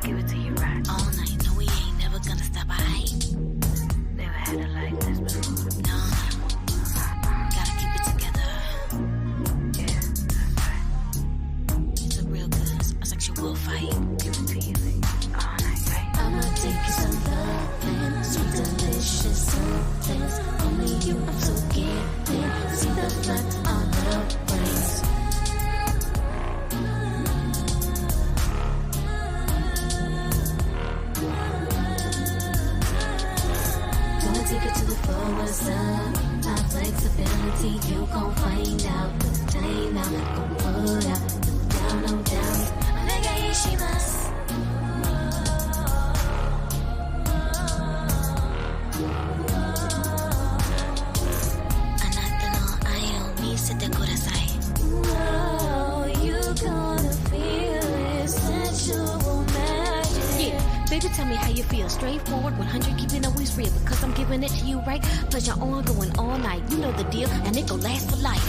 Give it to you right all night. No, we ain't never gonna stop. I ain't never had it like this before. No, gotta keep it together. Yeah, that's right. It's a real good, a sexual fight. Give it to you all night, right? I'ma take you some loving, sweet, delicious somethings. Only you, I'm so gifted. See the light on the brains. Take it to the floor, what's up? My flexibility, you gon' find out. The time out, gon' put out. No doubt, no doubt. Nega ishimasu. Anata no ai o misete kudasai. Oh, you gonna feel it, sensual magic. Yeah. Baby, tell me how you feel. Straightforward, 100, keep it always real. Because I'm giving it to you, right? Pleasure on, going all night. You know the deal, and it gon' last for life.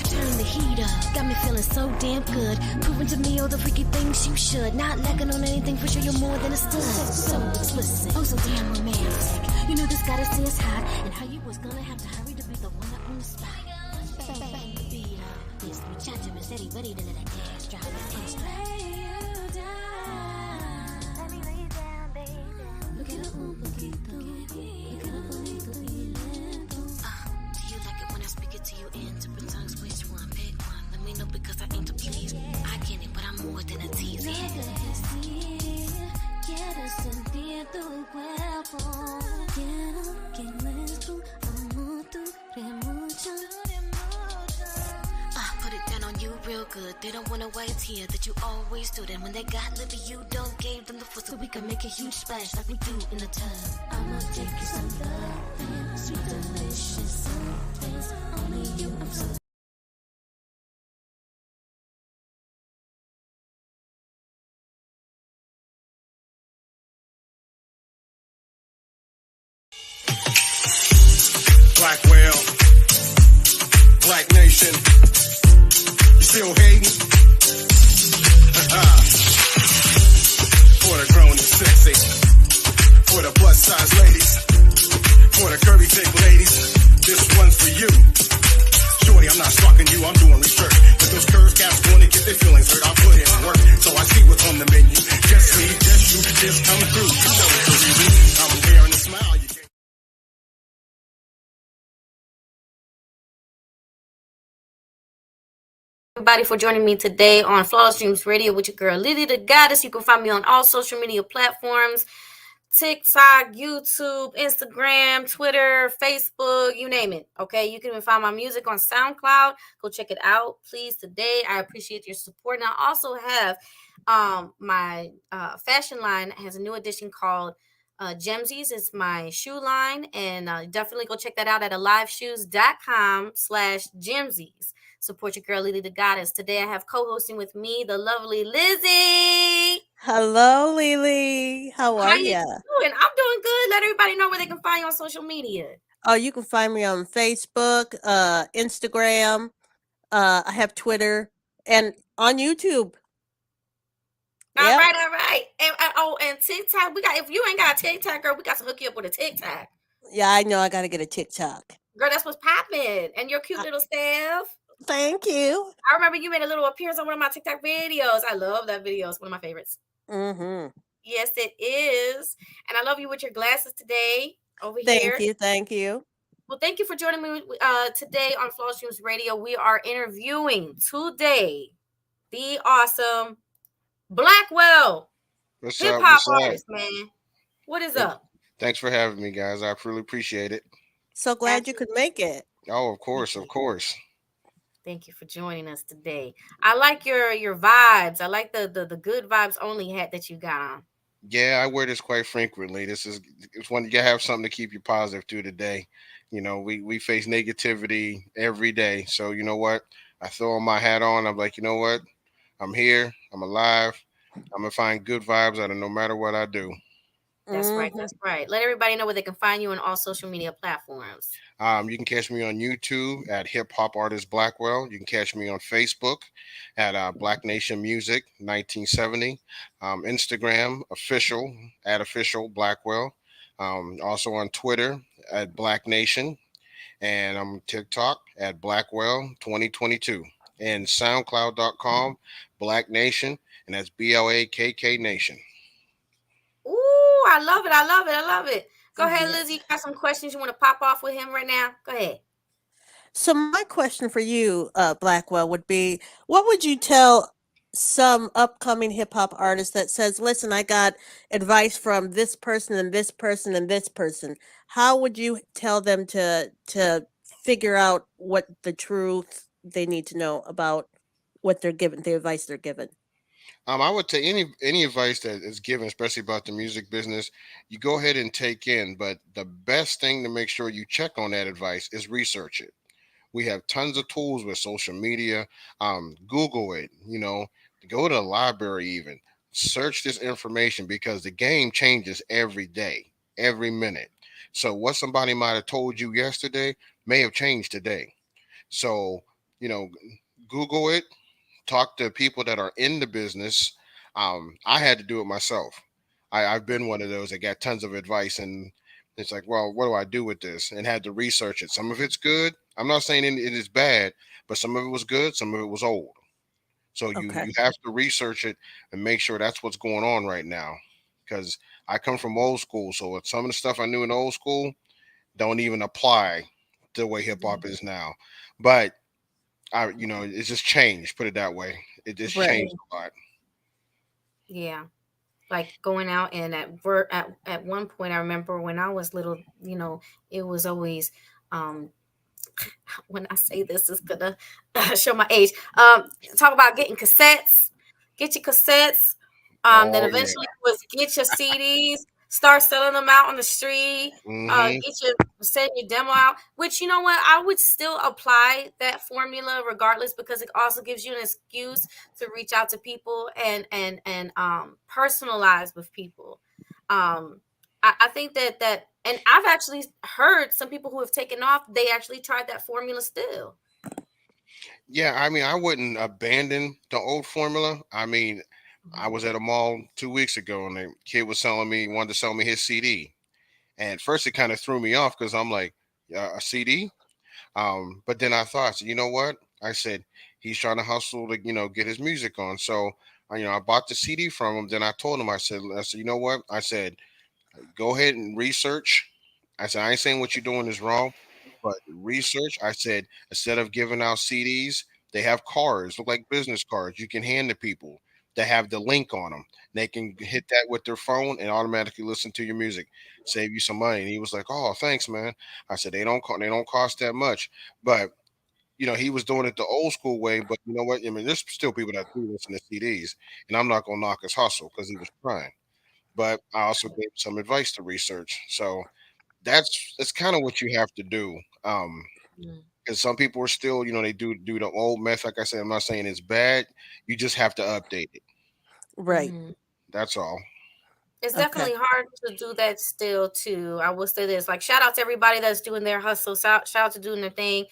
Turn the heat up. Got me feeling so damn good. Proving to me all the freaky things you should. Not lacking on anything, for sure you're more than a stud. So explicit, oh so damn romantic. You know this gotta say it's hot. And how you was gonna have to hurry to be the one up on the spot. Bang, beat up. This muchacho is steady, ready to let that gas drop. Do you like it when I speak it to you in different tongues? Which one? Pick one. Let me know because I aim to please. I get it, but I'm more than a tease. Quiero sentir tu cuerpo. Quiero que nuestro amor dure mucho. Put it down on you real good. They don't wanna wait here that you always do. Then when they got liver, you don't give them the foot so we can make a huge splash like we do in the tub. I'ma take you some love, sweet delicious somethings. Only you, I'm so. Blackwell, Black Nation. Still hating? For the grown and sexy, for the plus size ladies, for the curvy thick ladies, this one's for you. Shorty, I'm not stalking you, I'm doing research. But those curves cats wanna get their feelings hurt, I put in work, so I see what's on the menu. Just me, just you, just come through. You know the reason, I'm wearing a smile. You can't. Everybody for joining me today on Flawless Dreams Radio with your girl Lily the Goddess. You can find me on all social media platforms: TikTok, YouTube, Instagram, Twitter, Facebook, you name it. Okay, you can even find my music on SoundCloud. Go check it out, please. Today, I appreciate your support. And I also have my fashion line has a new edition called Gemsies. It's my shoe line, and definitely go check that out at aliveshoes.com/Gemsies. Support your girl, Lily the Goddess. Today I have co-hosting with me the lovely Lizzie. Hello, Lily. How are you? Doing? I'm doing good. Let everybody know where they can find you on social media. Oh, you can find me on Facebook, Instagram. I have Twitter and on YouTube. All right. And TikTok. If you ain't got a TikTok, girl, we got to hook you up with a TikTok. Yeah, I know. I got to get a TikTok. Girl, that's what's popping. And your cute little staff. Thank you. I remember you made a little appearance on one of my TikTok videos. I love that video. It's one of my favorites. Mm-hmm. Yes, it is. And I love you with your glasses today over here. Thank you. Well, thank you for joining me today on Flawless Dreams Radio. We are interviewing today the awesome Blackwell, What's hip up? hop What's up? artist, man. What is Thanks, up? thanks for having me, guys. I truly appreciate it. So glad you could Absolutely. make it. Oh, of Thank course, of you. course. Thank you for joining us today. I like your vibes. I like the good vibes only hat that you got on. Yeah, I wear this quite frequently. It's when you have something to keep you positive through the day. We face negativity every day. So you know what? I throw on my hat on. I'm like, you know what? I'm here. I'm alive. I'm gonna find good vibes out of no matter what I do. That's right. Hmm. That's right. Let everybody know where they can find you on all social media platforms. You can catch me on YouTube at Hip Hop Artist Blackwell. You can catch me on Facebook at Black Nation Music 1970. Instagram official at official Blackwell. Also on Twitter at Black Nation, and I'm on TikTok at Blackwell 2022, and SoundCloud.com Black Nation, and that's BLAKK Nation. Ooh, I love it. I love it. I love it. Go ahead, Yes. Lizzie. You got some questions you want to pop off with him right now? Go ahead. So my question for you, Blackwell, would be, what would you tell some upcoming hip hop artist that says, "Listen, I got advice from this person and this person and this person." How would you tell them to figure out what the truth they need to know about what they're given, the advice they're given? I would take any advice that is given, especially about the music business, you go ahead and take in. But the best thing to make sure you check on that advice is research it. We have tons of tools with social media. Google it. Go to the library even. Search this information because the game changes every day, every minute. So what somebody might have told you yesterday may have changed today. So you know, Google it, talk to people that are in the business. I had to do it myself. I've been one of those that got tons of advice, and it's like, well, what do I do with this? And had to research it. Some of it's good. I'm not saying it is bad, but some of it was good. Some of it was old. So you Okay. you have to research it and make sure that's what's going on right now. Because I come from old school, so some of the stuff I knew in old school don't even apply to the way hip hop is now. But it's just changed. Put it that way. It just changed Right. a lot. Yeah. Like going out and at one point I remember when I was little, it was always um when I say this is gonna show my age. Talk about getting cassettes, get your cassettes. Then Oh yeah. eventually was get your CDs, start selling them out on the street. Hmm. Get your send your demo out. Which you know what, I would still apply that formula regardless because it also gives you an excuse to reach out to people and personalize with people. Um, I think that and I've actually heard some people who have taken off, they actually tried that formula still. Yeah, I mean, I wouldn't abandon the old formula. I mean, I Mhm. was at a mall 2 weeks ago, and the kid was selling me, wanted to sell me his CD. And at first, it kind of threw me off because I'm like, a CD. But then I thought, so you know what? I said he's trying to hustle to, get his music on. So, I bought the CD from him. Then I told him, I said, you know what? I said, go ahead and research. I said, I ain't saying what you're doing is wrong, but research. I said, instead of giving out CDs, they have cards, look like business cards you can hand to people that have the link on them. They can hit that with their phone and automatically listen to your music, save you some money. And he was like, "Oh, thanks, man." I said, they don't cost that much, but he was doing it the old school way. But you know what? I mean, there's still people that do listen to CDs, and I'm not gonna knock his hustle because he was trying. But I also gave some advice to research. So that's kind of what you have to do. Mhm. Because some people are still, they do the old method. Like I said, I'm not saying it's bad. You just have to update it. Right. Mhm. That's all. It's Okay. definitely hard to do that still too. I will say this, like shout out to everybody that's doing their hustle. Shout out to doing their thing.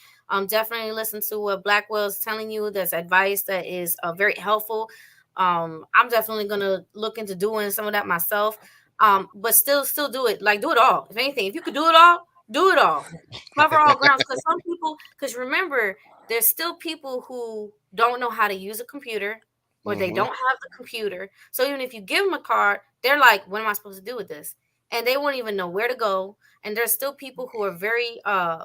Definitely listen to what Blackwell's telling you. That's advice that is very helpful. I'm definitely gonna look into doing some of that myself. But still do it. Like do it all. If anything, if you could do it all, do it all. Cover all grounds. Because some people, because remember, there's still people who don't know how to use a computer or they Hmm. don't have the computer. So even if you give them a card, they're like, "What am I supposed to do with this?" and they won't even know where to go. And there's still people who are very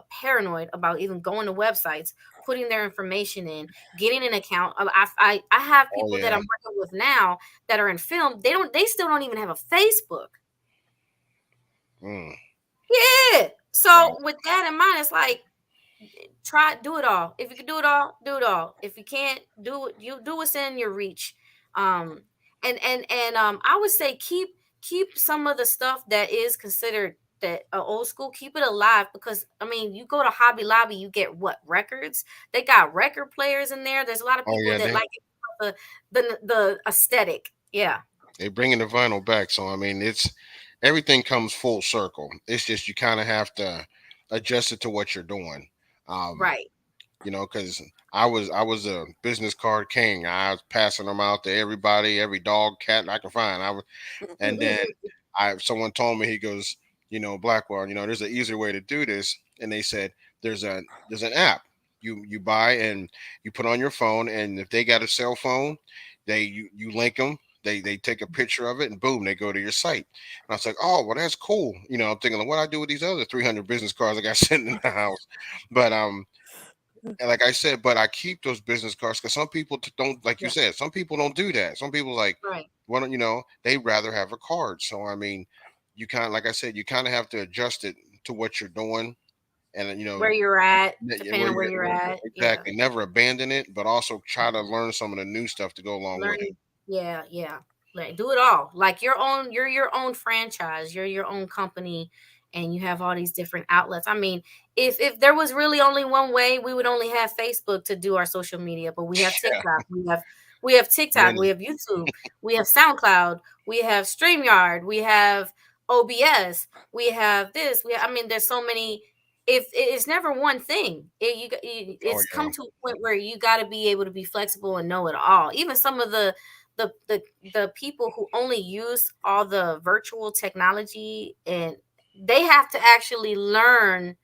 paranoid about even going to websites, putting their information in, getting an account. I have Oh people that yeah. I'm working with now that are in film. They still don't even have a Facebook. Mm, Yeah. wow. So with that in mind, it's like, try, do it all. If you can do it all, do it all. If you can't do it, you do what's in your reach. um and I would say keep some of the stuff that is considered that old school, keep it alive, because I mean, you go to Hobby Lobby, you get what, records. They got record players in there. There's a lot of Oh people yeah. that They like it for the aesthetic. Yeah. they bringing the vinyl back. So I mean, it's everything comes full circle. It's just you kind of have to adjust it to what you're doing. Um, Right. because I was a business card king. I was passing them out to everybody, every dog, cat I could find. And then someone told me, he goes, Blackwell, there's an easier way to do this. And they said there's an app you buy and you put on your phone, and if they got a cell phone, you link them. They take a picture of it and boom, they go to your site. And I was like, oh well, that's cool. I'm thinking like, what I do with these other 300 business cards I got sitting in the house. But and like I said, but I keep those business cards because some people don't, like you Yeah. said, some people don't do that. Some people like, Right. why don't they rather have a card. So I mean, you kind of, like I said, you kind of have to adjust it to what you're doing, and Where you're at, where depending on where you're you're at. Yeah. exactly. Never abandon it, but also try to learn some of the new stuff to go along with it. Learn. Yeah, yeah. Like, do it all. Like your own, you're your own franchise, you're your own company, and you have all these different outlets. I mean, if there was really only one way, we would only have Facebook to do our social media, but we have Yeah, TikTok, we have TikTok, we many. have YouTube, we have SoundCloud, we have StreamYard, we have OBS, we have this, I mean, there's so many. If it's never one thing, Oh it's yeah. come to a point where you got to be able to be flexible and know it all. Even some of the the the people who only use all the virtual technology, and they have to actually learn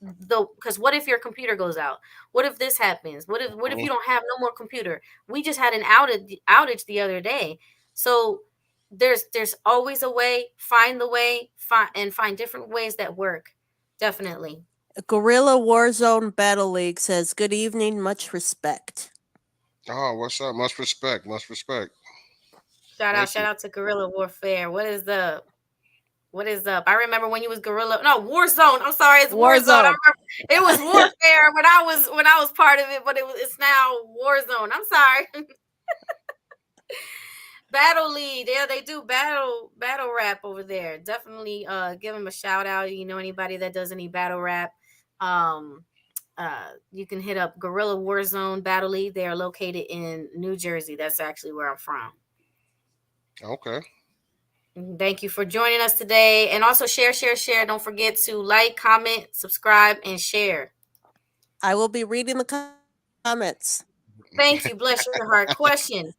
the, because what if your computer goes out? What if this happens? What if Mhm. you don't have no more computer? We just had an outage the other day. So there's always a way. Find the way, find different ways that work. Definitely. Guerrilla Warzone Battle League says, "Good evening, much respect." Oh, what's up? Much respect. Much respect. Shout out, Thank shout you. out to Guerrilla Warfare. What is up? I remember when you was Guerrilla. No, Warzone. I'm sorry, it's Warzone. I Warzone. remember it was Warfare when I was part of it, but it's now Warzone. I'm sorry. Battle Lead. Yeah, they do battle rap over there. Definitely give them a shout out. You know anybody that does any battle rap? Um you can hit up Guerrilla Warzone Battle Lead. They are located in New Jersey. That's actually where I'm from. Okay. Thank you for joining us today. And also share, share, share. Don't forget to like, comment, subscribe, and share. I will be reading the comments. Thank you. Bless your heart. Question.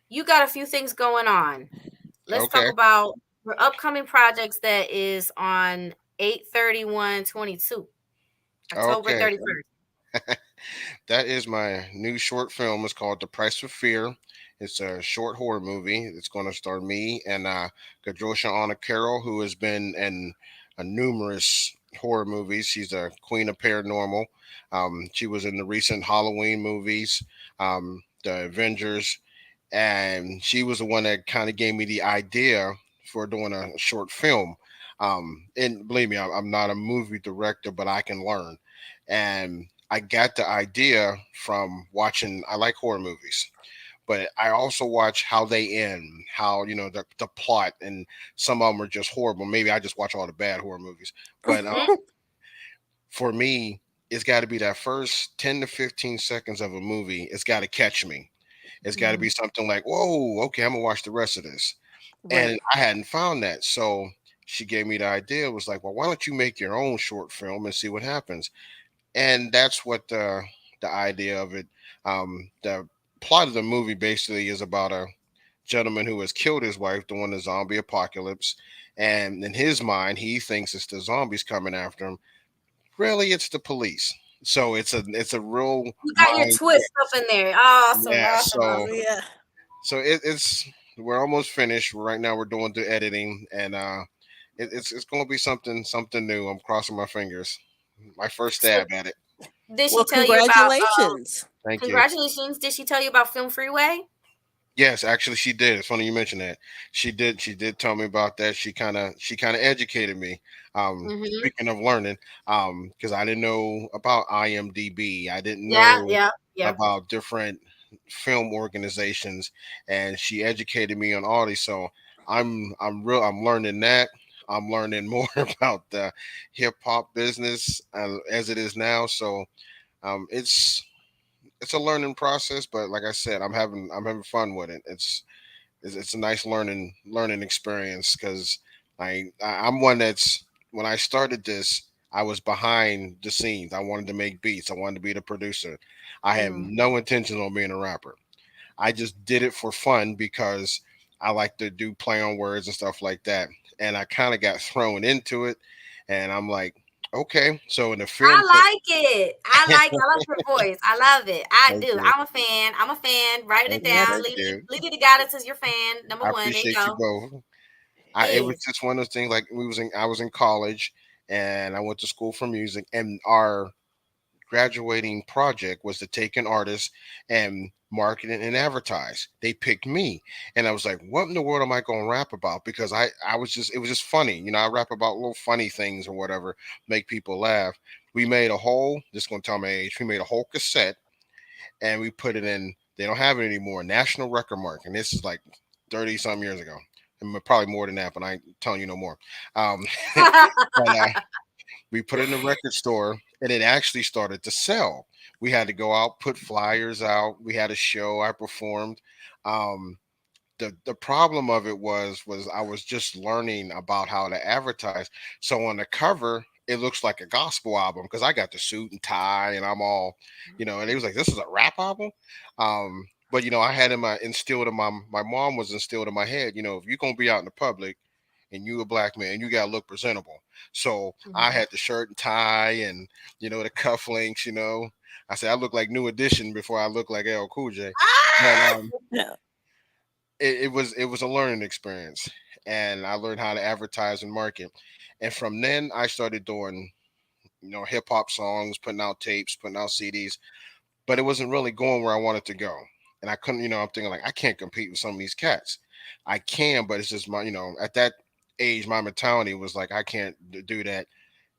You got a few things going on. Let's talk Okay. about your upcoming projects that is on 8/31/22, October Okay. 31st. That is my new short film. It's called The Price of Fear. It's a short horror movie. It's going to star me and Kadrosha Anna Carroll, who has been in numerous horror movies. She's a queen of paranormal. She was in the recent Halloween movies, the Avengers, and she was the one that kind of gave me the idea for doing a short film. And believe me, I'm not a movie director, but I can learn. And I got the idea from watching. I like horror movies, but I also watch how they end, how the plot, and some of them are just horrible. Maybe I just watch all the bad horror movies, but Mhm. for me, it's got to be that first 10 to 15 seconds of a movie. It's got to catch me. It's got to be Mhm. something like, whoa, okay, I'm gonna watch the rest of this. Right. And I hadn't found that, so she gave me the idea. It was like, well, why don't you make your own short film and see what happens? And that's what the idea of it. The plot of the movie basically is about a gentleman who has killed his wife during the zombie apocalypse, and in his mind, he thinks it's the zombies coming after him. Really, it's the police. So it's a real You got your mind. twist up in there. Awesome, Yeah. awesome, So awesome. Yeah. so it's we're almost finished. Right now we're doing the editing, and it's going to be something new. I'm crossing my fingers. My first stab at it. Did Well, she tell you about congratulations. Thank you. congratulations? Did she tell you about Film Freeway? Yes, actually, she did. It's funny you mentioned that. She did. She did tell me about that. She kind of educated me. Mm-hmm. Speaking of learning, because I didn't know about IMDb. I didn't Yeah, know yeah, yeah. about different film organizations, and she educated me on all these. So I'm learning that. I'm learning more about the hip hop business as it is now. So um, it's it's a learning process, but like I said, I'm having fun with it. It's a nice learning experience because I'm one that's when I started this, I was behind the scenes. I wanted to make beats. I wanted to be the producer. I have Mm. no intention on being a rapper. I just did it for fun because I like to do play on words and stuff like that. And I kind of got thrown into it, and I'm like, okay. So in the film, I like it. I like your voice. I love it. I thank do. you, I'm a fan. I'm a fan. Writing it thank you, down. Yes. thank you. Lady the Goddess is your fan. Number I one. There you appreciate you go. both. It was Yes. just one of those things. Like I was in college, and I went to school for music, and our graduating project was to take an artist and market it and advertise. They picked me, and I was like, "What in the world am I going to rap about?" Because I was just it was just funny, I rap about little funny things or whatever, make people laugh. We made a whole. Just going to tell my age. We made a whole cassette, and we put it in. They don't have it anymore. National Record Mark, and this is like 30 some years ago. And probably more than that, but I ain't telling you no more. Um, but we put it in the record store, and it actually started to sell. We had to go out, put flyers out. We had a show. I performed. Um, the problem of it was I was just learning about how to advertise. So on the cover, it looks like a gospel album because I got the suit and tie and I'm all, and it was like, this is a rap album. But I had in my instilled in my mom was instilled in my head, if you're gonna be out in the public and you a black man, you gotta look presentable. So I Mhm. had the shirt and tie and the cufflinks. I said I look like New Edition before I look like L Cool J. But Ah! Yeah. it was a learning experience, and I learned how to advertise and market. And from then I started doing hip hop songs, putting out tapes, putting out CDs, but it wasn't really going where I wanted to go. And I couldn't, I'm thinking like I can't compete with some of these cats. I can, but it's just my, at that age my mentality was like I can't do that.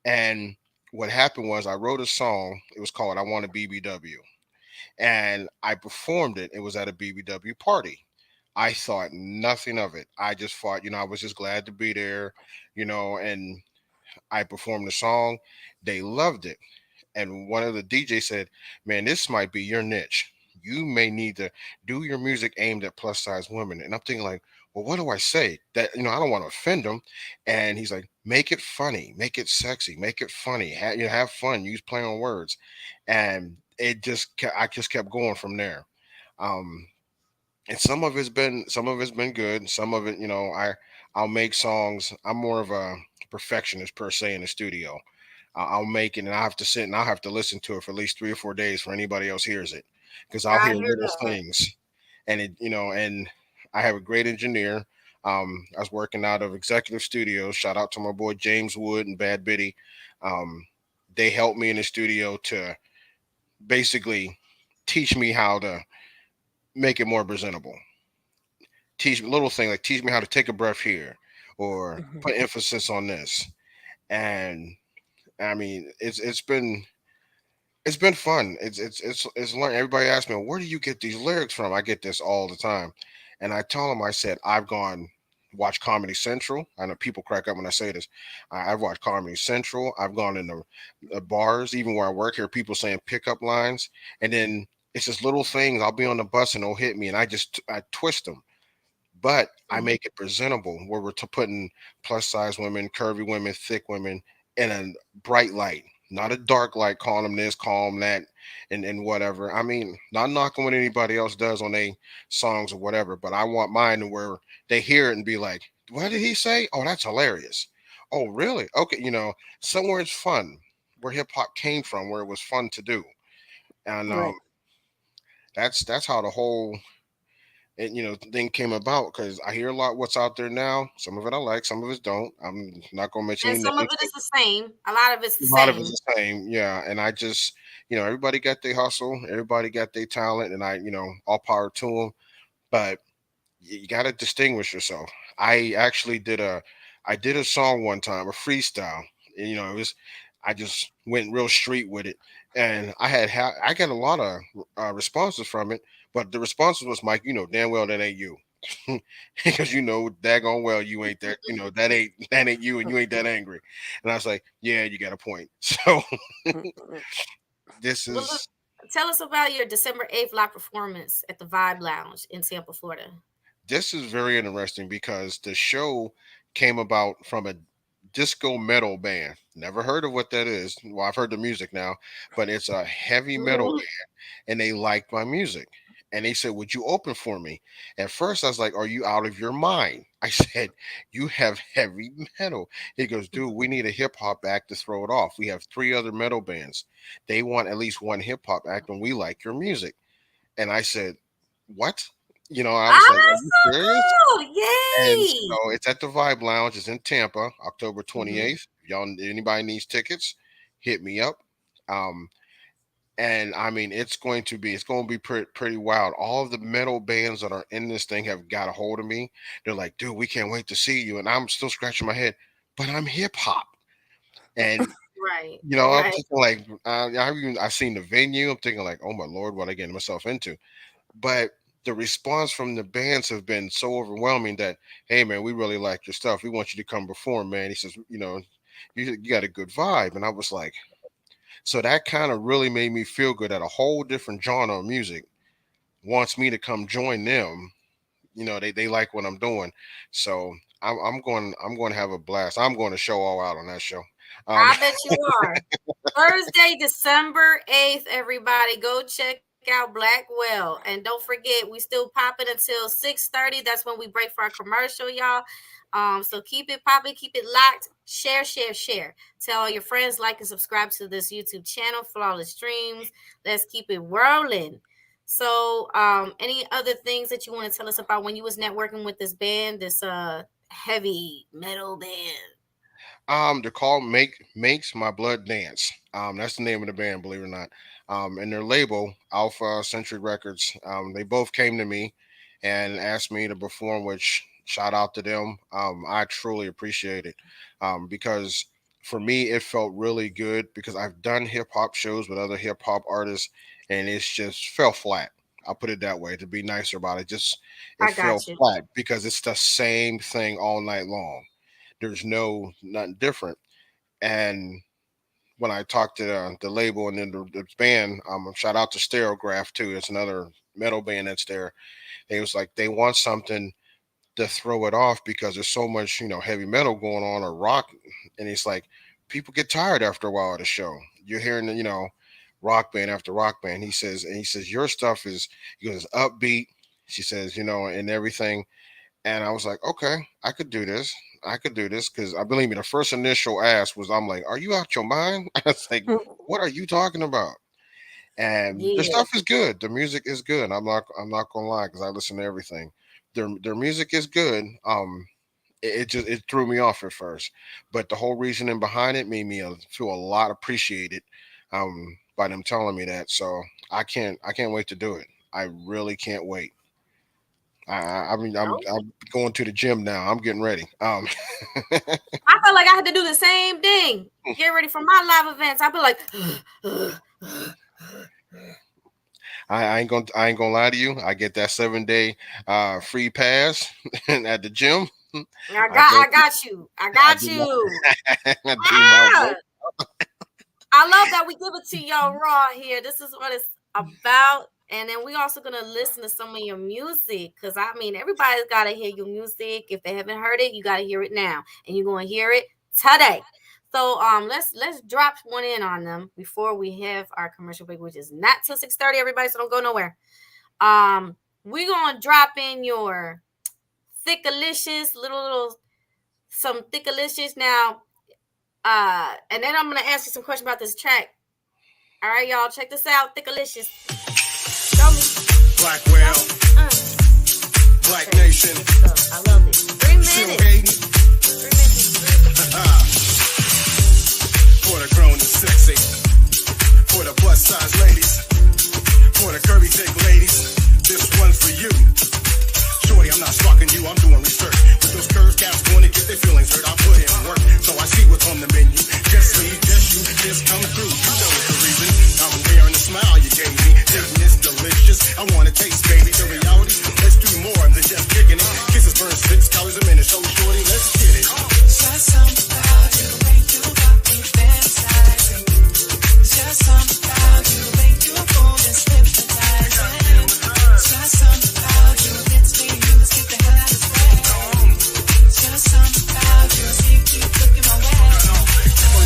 And what happened was I wrote a song. It was called I Want a BBW, and I performed it. It was at a BBW party. I thought nothing of it. I just thought, I was just glad to be there, and I performed the song. They loved it. And one of the DJs said, "Man, this might be your niche. You may need to do your music aimed at plus size women." And I'm thinking like, well, what do I say? That I don't want to offend them. And he's like, make it funny, make it sexy, make it funny. Have fun, use play on words. And I just kept going from there. Um, and some of it's been good. Some of it, I'll make songs. I'm more of a perfectionist per se in the studio. I'll make it, and I have to sit and I'll have to listen to it for at least 3 or 4 days for anybody else hears it, because I'll I hear hear little that. things, and and I have a great engineer. I was working out of Executive Studios. Shout out to my boy James Wood and Bad Biddy. Um, they helped me in the studio to basically teach me how to make it more presentable. Teach me little thing like teach me how to take a breath here, or Mhm. put emphasis on this. And I mean, it's been fun. It's learning. Everybody asks me, where do you get these lyrics from? I get this all the time, and I tell them, I said, I've gone watch Comedy Central. I know people crack up when I say this. I've watched Comedy Central. I've gone in the bars, even where I work here. People saying pickup lines, and then it's just little things. I'll be on the bus and they'll hit me, and I twist them, but I Mhm. make it presentable where we're putting plus size women, curvy women, thick women in a bright light, not a dark light, calling them this, call them that, and whatever. I mean, not knocking what anybody else does on their songs or whatever, but I want mine to where they hear it and be like, what did he say? Oh, that's hilarious. Oh, really? Okay, somewhere it's fun, where hip hop came from, where it was fun to do. And Right. that's how the whole and thing came about because I hear a lot what's out there now. Some of it I like, some of it don't. I'm not gonna mention And any some of names. it is the same. A lot of it's the A lot of it's same. the same, yeah. And I just, everybody got their hustle, everybody got their talent, and all power to them. But you got to distinguish yourself. I actually I did a song one time, a freestyle. And, it was, I just went real street with it, and I got a lot of responses from it. But the responses was, Mike, damn well that ain't you, because daggone well you ain't that, that ain't you, and you ain't that angry. And I was like, yeah, you got a point. So this Well, look, is tell us about your December 8th live performance at the Vibe Lounge in Tampa, Florida. this is very interesting because the show came about from a disco metal band. Never heard of what that is. Well, I've heard the music now, but it's a heavy metal band, and they liked my music. And they said, "Would you open for me?" At first, I was like, "Are you out of your mind?" I said, "You have heavy metal." He goes, "Dude, we need a hip hop act to throw it off. We have three other metal bands. They want at least one hip hop act, and we like your music." And I said, "What?" I was Oh, like, "Are that's you so serious?" cool. And Yay. so it's at the Vibe Lounge. It's in Tampa, October Mhm. 28th. Y'all, anybody needs tickets, hit me up. Um, and I mean, it's going to be pretty wild. All of the metal bands that are in this thing have got a hold of me. They're like, "Dude, we can't wait to see you." And I'm still scratching my head, but I'm hip hop. And Right, I'm right. thinking like, I've seen the venue. I'm thinking like, "Oh my lord, what I getting myself into?" But the response from the bands have been so overwhelming that, "Hey man, we really like your stuff. We want you to come perform, man." He says, "You got a good vibe." And I was like, so that kind of really made me feel good that a whole different genre of music wants me to come join them. They like what I'm doing. So I'm going to have a blast. I'm going to show all out on that show. Um, I bet you are. Thursday, December 8th, everybody. Go check out Blackwell. And don't forget, we still popping until 6:30. That's when we break for our commercial, y'all. So keep it popping, keep it locked. Share, share, share. Tell all your friends, like and subscribe to this YouTube channel, Flawless Dreams. Let's keep it rolling. So, any other things that you want to tell us about when you was networking with this band, this heavy metal band? they're called Makes My Blood Dance. That's the name of the band, believe it or not. And their label, Alpha Century Records, they both came to me and asked me to perform, which shout out to them. I truly appreciate it. Because for me it felt really good because I've done hip hop shows with other hip hop artists, and it's just fell flat. I'll put it that way to be nicer about it. Just it I fell got you. flat because it's the same thing all night long. There's nothing different. And when I talked to the label and then the band, shout out to Stereograph too. It's another metal band that's there. They was like they want something to throw it off because there's so much heavy metal going on or rock, and it's like people get tired after a while of the show. You're hearing rock band after rock band. He says your stuff is, he goes, upbeat. She says and everything. And I was like, okay, I could do this. I could do this because I believe me, the first initial ask was, I'm like, are you out your mind? I was like, what are you talking about? And their Yeah. stuff is good. The music is good. I'm not gonna lie because I listen to everything. Their music is good. It just it threw me off at first, but the whole reasoning behind it made me feel a lot appreciated by them telling me that. So I can't wait to do it. I really can't wait. I mean, I'm going to the gym now. I'm getting ready. I felt like I had to do the same thing. Get ready for my live events. I'd be like, I ain't gonna lie to you. I get that 7 day free pass at the gym. I go. I got you. I I got do my you. I do my Ah, work. I love that we give it to y'all raw here. This is what it's about. And then we also gonna listen to some of your music because I mean everybody's gotta hear your music. If they haven't heard it, you gotta hear it now, and you're gonna hear it today. So let's drop one in on them before we have our commercial break, which is not till 6:30. Everybody, so don't go nowhere. We're gonna drop in your thickalicious little some thickalicious now. And then I'm gonna ask you some questions about this track. All right, y'all, check this out. Thickalicious. Show me. Blackwell. Black Nation. I love it. 3 Still minutes. hating. 3 minutes. For the grown and sexy. For the plus size ladies. For the curvy thick ladies. This one's for you. Shorty, I'm not stalking you, I'm doing research. With those curves, gaps going to get their feelings hurt. I put in work, so I see what's on the menu. Just me, just you, just come through. You know the reason. I'm wearing the smile you gave me. Thinking it's delicious. I want to taste, baby. The reality, let's do more than just kicking it. Kisses burn 6 calories a minute. So shorty, let's get it. Just something about you, the way you got me fantasizing. Just something about you, the way you hold and hypnotizing. Just something about you, it's me, you, let's get the hell out of this. Just something about you, see you keep looking my way.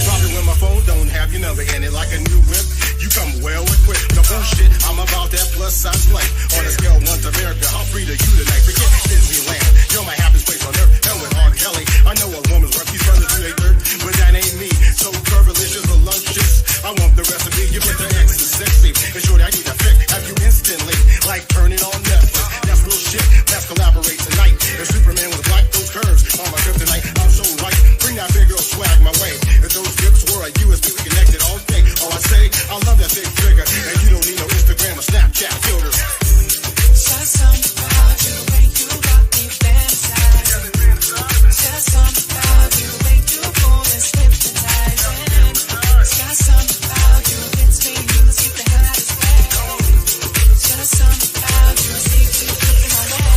Drop it when my phone don't have your number in it. Like a new whip, you come well equipped. No bullshit, I'm about that plus size life. On a scale 1 to America, I'll free to you tonight. Forget Disneyland, you're my happiest place on earth. Hell with R. Kelly, I know a woman's worth. These brothers do they dirt, but that ain't me. So curvilicious, voluptuous, I want the recipe. You put the X in sexy, and shorty, I need a fix. Have you instantly, like turn it on Netflix. That's real shit, let's collaborate tonight. If Superman was black, those curves on my kryptonite, I'm so right. Bring that big girl swag my way. If those hips were a USB, we connected all day. All I say, I love that big figure, and you don't need no Instagram or Snapchat filter. Just something about you, the way you got me fantasizing. Just something about you, the way you hold and hypnotizing. Just something about you, it's me, you, let's get the hell out of this. Just something about you, see you keep looking my way.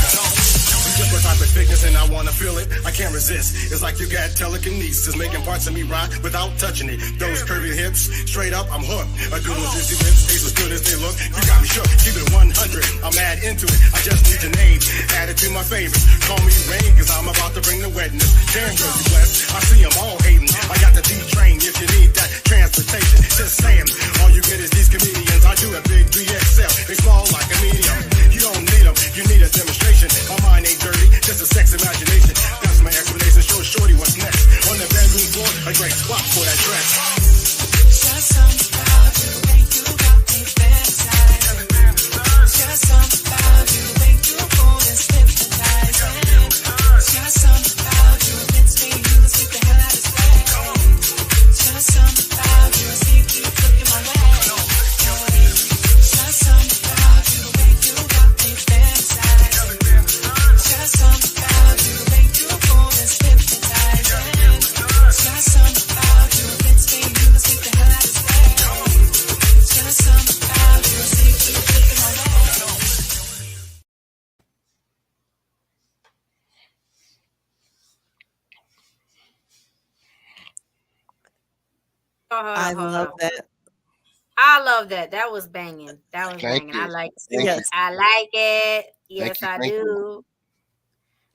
Different type of thickness and I wanna feel it. I can't resist. It's like you got telekinesis, making parts of me rock without touching it. Those curvy hips, straight up, I'm hooked. A good old juicy lips, taste as good as they look. You got me shook, keep it 100. I'm mad into it. I just need your name, add it to my favorites. Call me Rain, cause I'm about to bring the wetness. Damn girl, you blessed. I see them all hating. I got the D-train if you need that transportation. Just saying, all you get is these comedians. I do a big 3XL, they small like a medium. You don't need them, you need a demonstration. My mind ain't dirty, just a sex imagination. That's my explanation. Show shorty what's next. On the bedroom floor, a great spot for that dress. Just something about you, the way you got me fantasizing. Just something about you, the way you hold and hypnotizing. Just something about you, it's me, you, let's get the hell out of this. Just something about you, see you keep looking my way. Just something about you, the way you got me fantasizing. Just something about you, the way you hold and hypnotizing. Just something about you, it's me, you, let's get the hell out of this. Just something about you, see you keep looking my way. I love that. I love that. That was banging. That was Thank banging. I you. like Thank Yes. you. I like it. Yes, you, I thank you. do.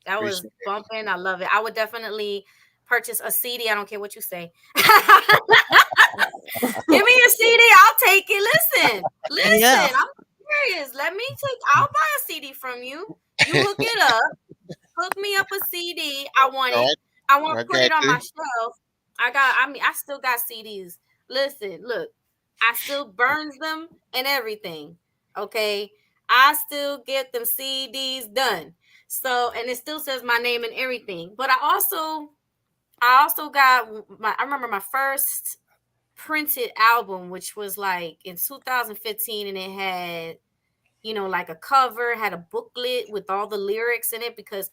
That was Appreciate it. bumping. I love it. I would definitely purchase a CD. I don't care what you say. Give me a CD. I'll take it. Listen. Yeah. I'm serious. I'll buy a CD from you. You hook it up. Hook me up a CD. I want All it. right. I want I to put it got on you. my shelf. I still got CDs. Listen, look, I still burns them and everything. Okay. I still get them CDs done. So, and it still says my name and everything. But I also got I remember my first printed album, which was like in 2015, and it had, like a cover, had a booklet with all the lyrics in it, because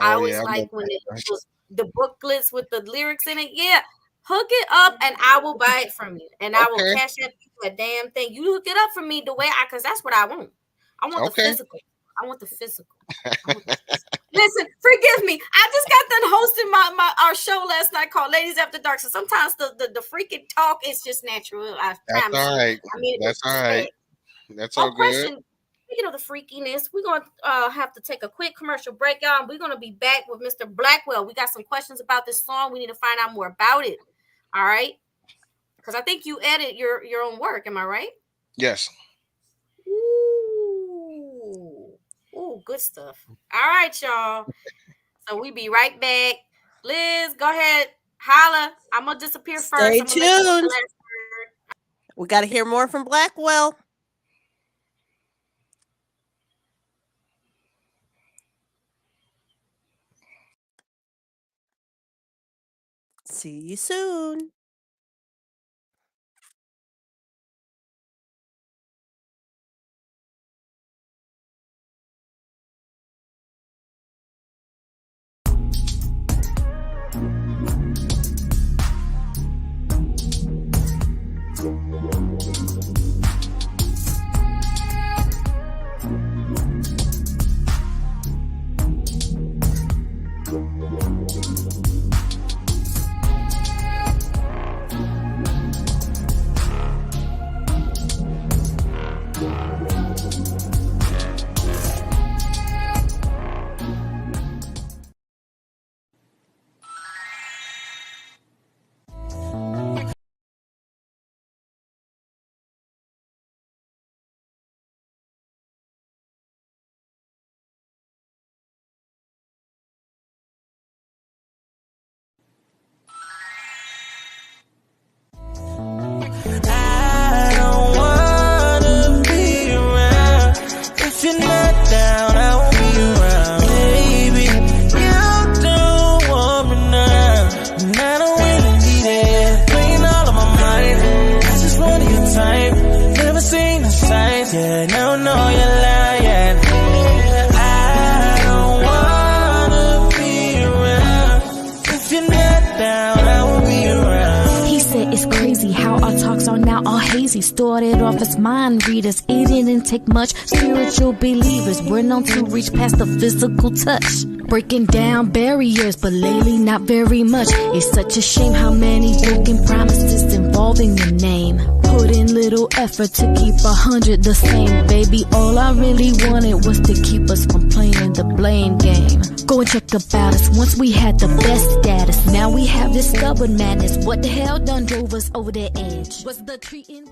I Oh always yeah, I like love when that. it was the booklets with the lyrics in it. Yeah, hook it up and I will buy it from you, and I will Okay. cash that damn thing. You hook it up for me the way because that's what I want. I want the Okay. physical. I want the physical. Listen, forgive me. I just got done hosting our show last night called Ladies After Dark. So sometimes the freaking talk is just natural. I That's promise all you. right. I mean, That's all right. That's all good. question. Speaking of the freakiness, we're going to have to take a quick commercial break, y'all. We're going to be back with Mr. Blackwell. We got some questions about this song. We need to find out more about it. All right? Because I think you edit your own work. Am I right? Yes. Ooh, good stuff. All right, y'all. So we be right back. Liz, go ahead. Holla. I'm going to disappear first. Stay I'm gonna let you have the tuned. last word. We got to hear more from Blackwell. See you soon. I don't wanna be around. If you're not down, I won't be around. Baby, you don't want me now, and I don't really need it. Playing all of my mind, I just want your time. Never seen the signs, yeah, now know you're lying. I don't wanna be around. If you're not down, I won't be around. He said it's crazy how our talks are now all hazy. Started off as mind readers, it didn't take much. Spiritual believers, we're known to reach past the physical touch. Breaking down barriers, but lately not very much. It's such a shame how many broken promises involving your name. Put in little effort to keep 100 the same. Baby, all I really wanted was to keep us from playing the blame game. Go and check about us, once we had the best status. Now we have this stubborn madness. What the hell done drove us over the edge? Was the treating...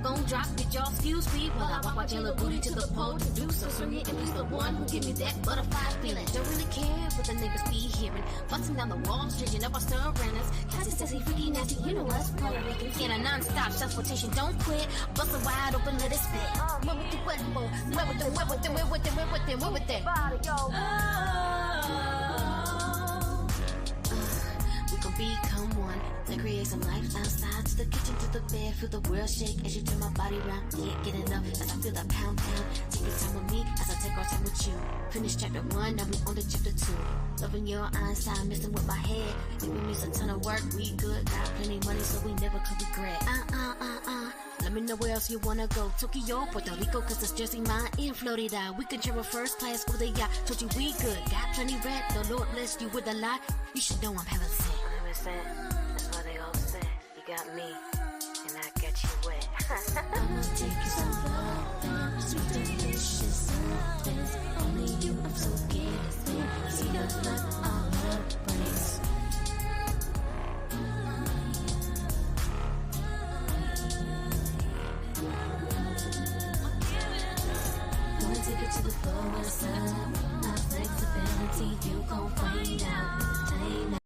Gon' drop, get y'all excuse me while I walk my jello booty to the pole to do so. Swing it and please the one who give me that butterfly feeling. Don't really care what the neighbors be hearing. Busting down the walls, drinking up our surroundings. Cassie, sassy, freaky, nasty, you know us. Puerto Rican, in a non-stop self-rotation. Don't quit, bust it wide open, let it spit. Where with the wet boy? Where with the, where with the, where with the, where with the, where with the? Body, yo. We gon' become one. Then create some life outside to the kitchen to the bed. Feel the world shake as you turn my body round. Can't get enough as I feel the pound pound. Take your time with me as I take our time with you. Finish chapter 1, now we on to chapter 2. Loving your eyesight, messing with my head. Giving me some ton of work, we good. Got plenty money so we never could regret. Let me know where else you wanna go. Tokyo, Puerto Rico, cause it's Jersey, mine in Florida. We can travel first class for the yacht. Told you we good, got plenty red. The Lord bless you with a lot. You should know I'm heaven sent. I'm heaven sent. That's why they all said you got me, and I got you wet. I'ma take you somewhere, sweet delicious things. Only you, I'm so scared. See the love all love brings. Wanna take it to the floor with a sun. My flexibility, you gon' find out. Time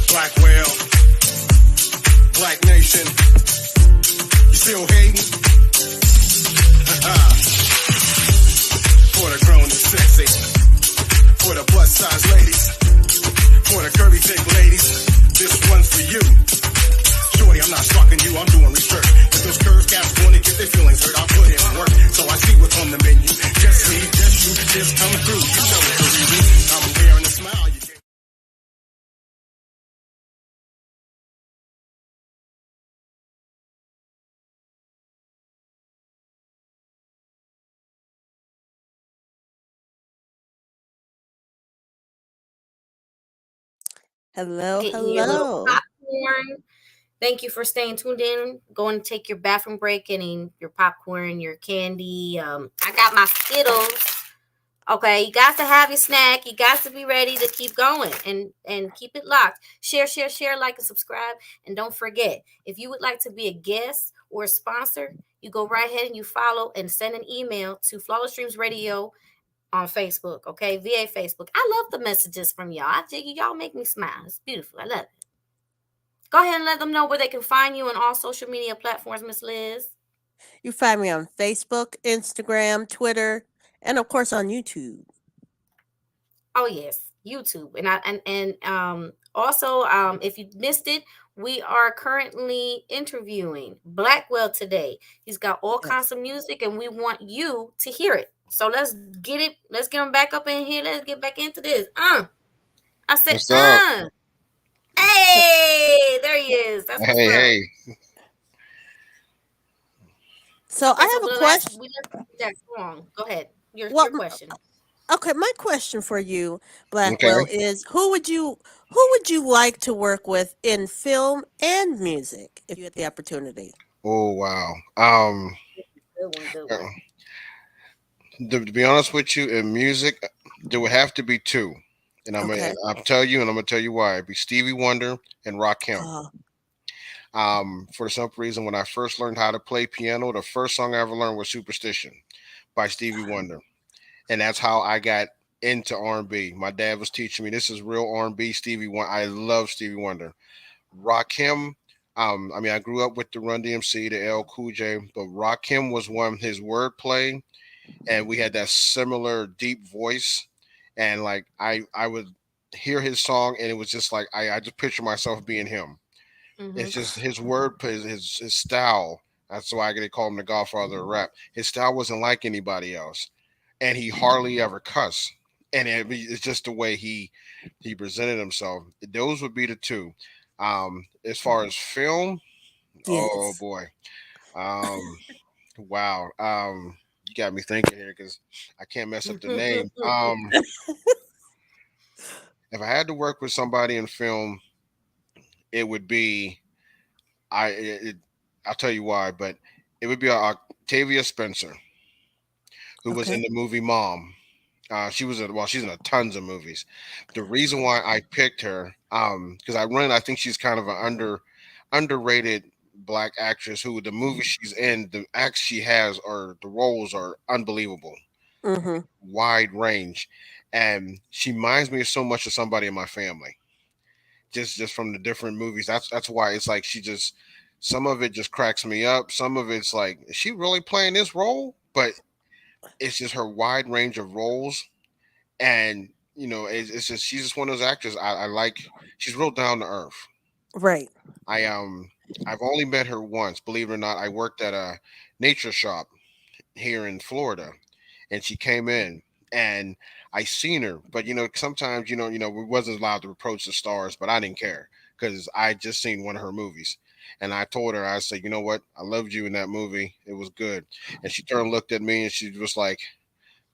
Blackwell, Black Nation, you still hating? For the grown and sexy, for the plus size ladies, for the curvy thick ladies, this one's for you. Shorty, I'm not stalking you, I'm doing research. If those curves cats wanna get their feelings hurt, I'll put in work. So I see what's on the menu. Just me, just you, just come through. You know it's the reason I'm wearing a smile. You can't. Hello, Getting your little hello. popcorn. Thank you for staying tuned in. Go and take your bathroom break, getting your popcorn, your candy. I got my Skittles. Okay, you got to have your snack. You got to be ready to keep going and keep it locked. Share, like, and subscribe. And don't forget, if you would like to be a guest or a sponsor, you go right ahead and you follow and send an email to Flawless Dreams Radio on Facebook. Okay, via Facebook. I love the messages from y'all. I think y'all make me smile. It's beautiful. I love it. Go ahead and let them know where they can find you on all social media platforms, Miss Liz. You find me on Facebook, Instagram, Twitter, and of course on YouTube. Oh yes, YouTube. And also if you missed it, we are currently interviewing Blackwell today. He's got all kinds Yes. of music and we want you to hear it. So let's get it. Let's get him back up in here. Let's get back into this. I said, What's up? So, hey, there he is. That's what's Hey, up. hey. so Okay, I so have a the last question. we left that song. Go ahead. Well, Your question. okay, my question for you, Okay. Blackwell, is who would you like to work with in film and music if you had the opportunity? Oh wow. Good one, good Uh, one. to be honest with you, in music, there would have to be two, and Okay. I'll tell you, and I'm gonna tell you why. It'd be Stevie Wonder and Rakim. Oh, For some reason, when I first learned how to play piano, the first song I ever learned was "Superstition" by Stevie Wonder, and that's how I got into R&B. My dad was teaching me this is real R&B. Stevie Wonder. I love Stevie Wonder. Rakim. I grew up with the Run DMC, the L Cool J, but Rakim was one his wordplay, and we had that similar deep voice, and like I would hear his song, and it was just like I just picture myself being him. It's Mm-hmm. just his wordplay, his style. That's why they call him the Godfather of rap. His style wasn't like anybody else, and he hardly ever cussed. And it's just the way he presented himself. Those would be the two. As far as film, oh yes. boy, um, wow. You got me thinking here because I can't mess up the name. If I had to work with somebody in film, it would be I. I'll tell you why, but it would be Octavia Spencer, who was in Okay. the movie Mom. She's in a tons of movies. The reason why I picked her, because I think she's kind of an underrated black actress who the movie she's in, the acts she has or the roles are unbelievable, Mm-hmm. wide range. and she reminds me so much of somebody in my family, just from the different movies. That's why it's like she just some of it just cracks me up. Some of it's like, is she really playing this role? But it's just her wide range of roles, and it's just she's just one of those actors I like. She's real down to earth. Right. I I've only met her once, believe it or not. I worked at a nature shop here in Florida, and she came in, and I seen her. But sometimes we wasn't allowed to approach the stars, but I didn't care because I just seen one of her movies. And I told her, I said, you know what? I loved you in that movie. It was good. And she turned and looked at me, and she was like,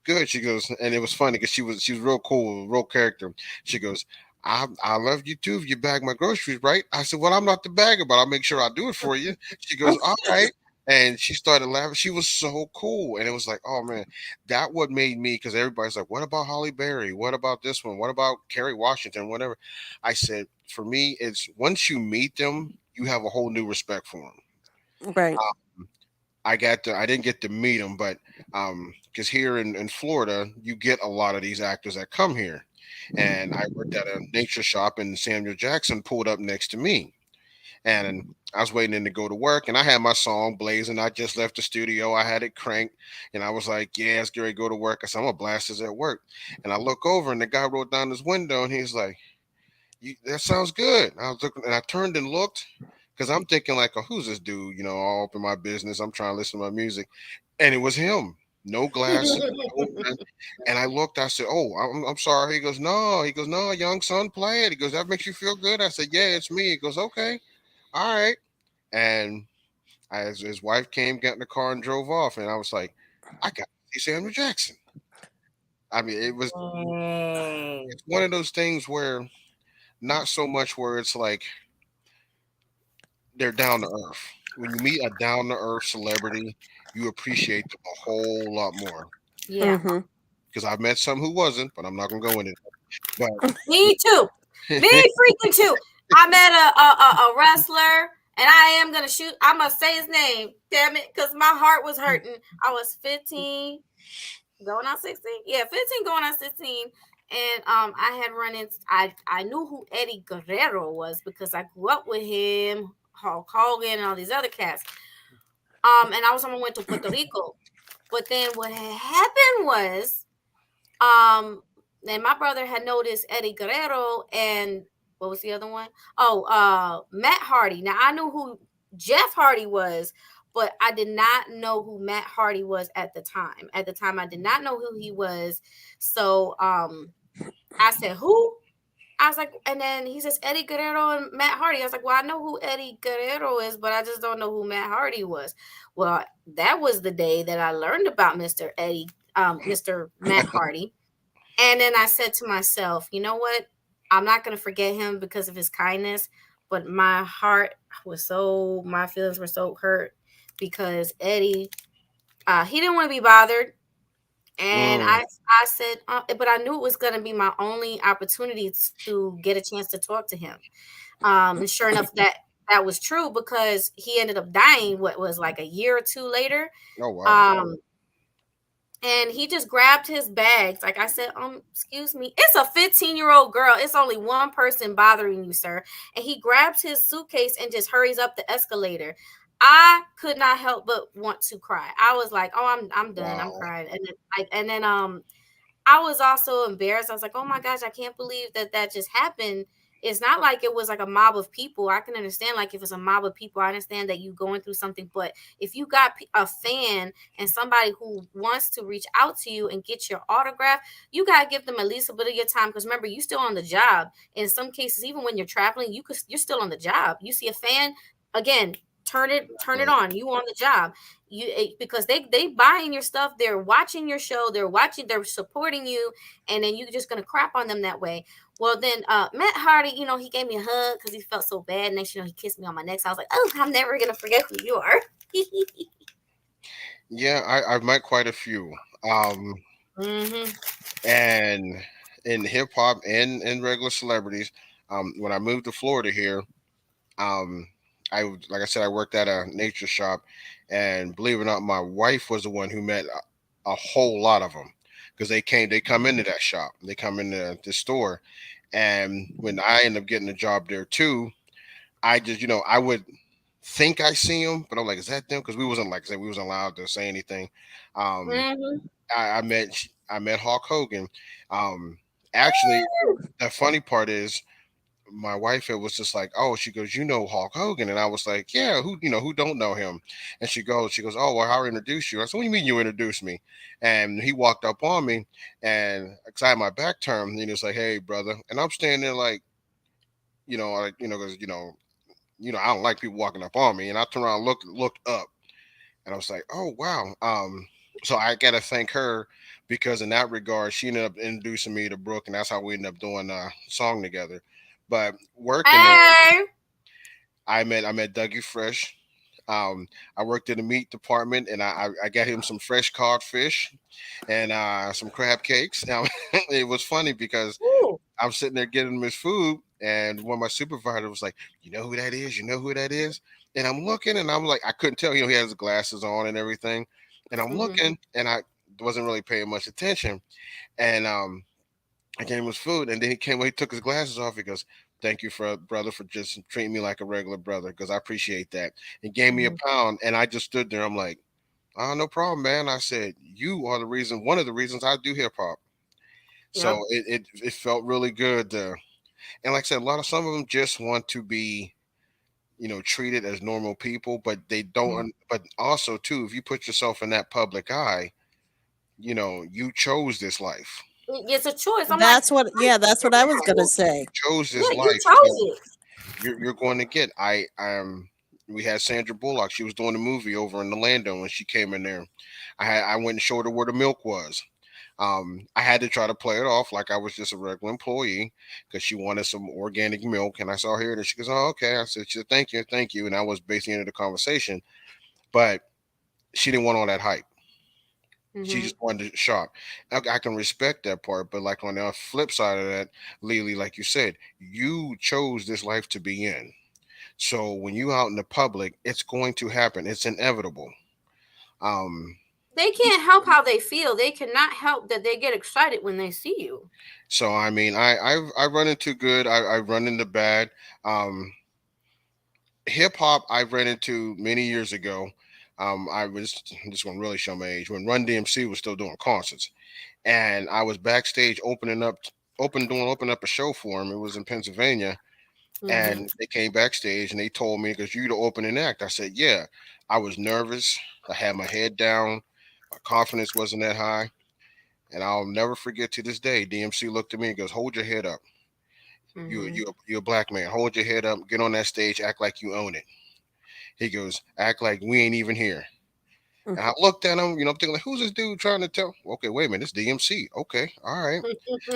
good. She goes, and it was funny because she was real cool, real character. She goes, I love you too if you bag my groceries, right? I said, well, I'm not the bagger, but I'll make sure I do it for you. She goes, all right. And she started laughing. She was so cool. And it was like, oh man, that what made me, because everybody's like, what about Holly Berry? What about this one? What about Kerry Washington? Whatever. I said, for me, it's once you meet them, you have a whole new respect for them. Right. I didn't get to meet them, but because here in Florida, you get a lot of these actors that come here. And I worked at a nature shop, and Samuel Jackson pulled up next to me, and I was waiting in to go to work, and I had my song blazing. I just left the studio, I had it cranked, and I was like, yeah, it's going to go to work. I said, I'm gonna blast this at work. And I look over, and the guy rolled down his window, and he's like, that sounds good. I was looking, and I turned and looked, because I'm thinking like, oh, who's this dude? All up in my business. I'm trying to listen to my music, and it was him. No glasses. And I looked. I said, "Oh, I'm sorry." He goes, "No." He goes, "No, young son, play it." He goes, "That makes you feel good." I said, "Yeah, it's me." He goes, "Okay, all right." And as his wife came, got in the car, and drove off, and I was like, "I got to see Samuel Jackson." I mean, Mm. it's one of those things where not so much where it's like they're down to earth. When you meet a down to earth celebrity, you appreciate them a whole lot more. Yeah, Mm-hmm. Because I've met some who wasn't, but I'm not gonna go in it. But me too. Me freaking too. I met a wrestler, and I am gonna shoot. I'm gonna say his name. Damn it, because my heart was hurting. I was 15, going on 16. Yeah, 15, going on 16. And I had run into. I knew who Eddie Guerrero was because I grew up with him, Hulk Hogan, and all these other cats. And I was on my way to Puerto Rico. But then what had happened was, and my brother had noticed Eddie Guerrero and what was the other one? Oh, Matt Hardy. Now I knew who Jeff Hardy was, but I did not know who Matt Hardy was at the time. At the time, I did not know who he was. So I said, who? I was like, and then he says Eddie Guerrero and Matt Hardy. I was like, well, I know who Eddie Guerrero is, but I just don't know who Matt Hardy was. Well, that was the day that I learned about Mr. Matt Hardy. And then I said to myself, you know what? I'm not going to forget him because of his kindness, but my feelings were so hurt because Eddie, he didn't want to be bothered. And mm, I said, but I knew it was going to be my only opportunity to get a chance to talk to him. And sure enough, that was true because he ended up dying. What was like a year or two later. oh wow, Um, and he just grabbed his bags. Like I said, excuse me, it's a 15-year-old girl. It's only one person bothering you, sir. And he grabs his suitcase and just hurries up the escalator. I could not help but want to cry. I was like, "Oh, I'm done. I'm wow. crying." And then I was also embarrassed. I was like, "Oh my gosh, I can't believe that just happened." It's not like it was like a mob of people. I can understand like if it's a mob of people, I understand that you going through something. But if you got a fan and somebody who wants to reach out to you and get your autograph, you gotta give them at least a bit of your time. Because remember, you still on the job. In some cases, even when you're traveling, you're still on the job. You see a fan, again, turn it Right. on. You on the job. Because they buying your stuff, they're watching your show, they're supporting you, and then you're just gonna crap on them that way. Well, then Matt Hardy, he gave me a hug because he felt so bad. Next, he kissed me on my neck. So I was like, oh, I'm never gonna forget who you are. Yeah, I've met quite a few. Um, Hmm. and in hip hop and regular celebrities. When I moved to Florida here, um, like I said, I worked at a nature shop, and believe it or not, my wife was the one who met a whole lot of them. because they come into that shop, they come into the store, and when I end up getting a job there too, I just I would think I see them, but I'm like, is that them? Because we wasn't like I said, we wasn't allowed to say anything. Um, Mm-hmm. I met Hulk Hogan. Um, Actually, the funny part is my wife, it was just like, oh, she goes, you know Hulk Hogan, and I was like, yeah, who don't know him? And she goes, oh, well, how I introduced you? I said, what do you mean you introduced me? And he walked up on me, and because I had my back turned, and he was like, hey, brother, and I'm standing there like, because I don't like people walking up on me, and I turned around, looked up, and I was like, oh wow. So I gotta thank her because in that regard, she ended up introducing me to Brooke, and that's how we ended up doing a song together. But working there, Hey. I met Dougie Fresh. I worked in the meat department, and I got him some fresh cod fish and some crab cakes. Now it was funny because Ooh. I'm sitting there getting him his food, and one of my supervisors was like, "You know who that is? You know who that is?" And I'm looking, and I'm like, I couldn't tell. He has his glasses on and everything, and I'm Mm-hmm. looking, and I wasn't really paying much attention. And I gave him his food, and then he came when he took his glasses off. He goes, "Thank you, for brother, for just treating me like a regular brother, because I appreciate that." He gave me a Mm-hmm. pound, and I just stood there. I'm like, "Oh, no problem, man." I said, "You are the reason, one of the reasons I do hip hop." So Yep. it felt really good to, and like I said, some of them just want to be, treated as normal people, but they Yeah. don't. But also too, if you put yourself in that public eye, you chose this life. It's a choice. I'm like, That's what, yeah, that's what I was gonna You say. chose this yeah, you life, so chose it. you're going to get. We had Sandra Bullock. She was doing a movie over in Orlando when she came in there. I went and showed her where the milk was. I had to try to play it off like I was just a regular employee because she wanted some organic milk, and I saw her, and she goes, "Oh, okay." She said, thank you," and I was basically into the conversation, but she didn't want all that hype. She Mm-hmm. just wanted to shop. I can respect that part, but like on the flip side of that, Lily, like you said, you chose this life to be in. So when you out in the public, it's going to happen. It's inevitable. Um, They can't help how they feel. They cannot help that they get excited when they see you. so I mean, I run into good. I run into bad. Um, Hip hop I ran into many years ago. I'm just gonna really show my age when Run DMC was still doing concerts, and I was backstage opening up a show for him. It was in Pennsylvania, Mm-hmm. and they came backstage and they told me, because you the opening act. I said, yeah. I was nervous. I had my head down. My confidence wasn't that high, and I'll never forget to this day. DMC looked at me and goes, "Hold your head up. Mm-hmm. You're a black man. Hold your head up. Get on that stage. Act like you own it." He goes, "Act like we ain't even here." And I looked at him, I'm thinking, like, who's this dude trying to tell? Okay, wait a minute, it's DMC. Okay, all right.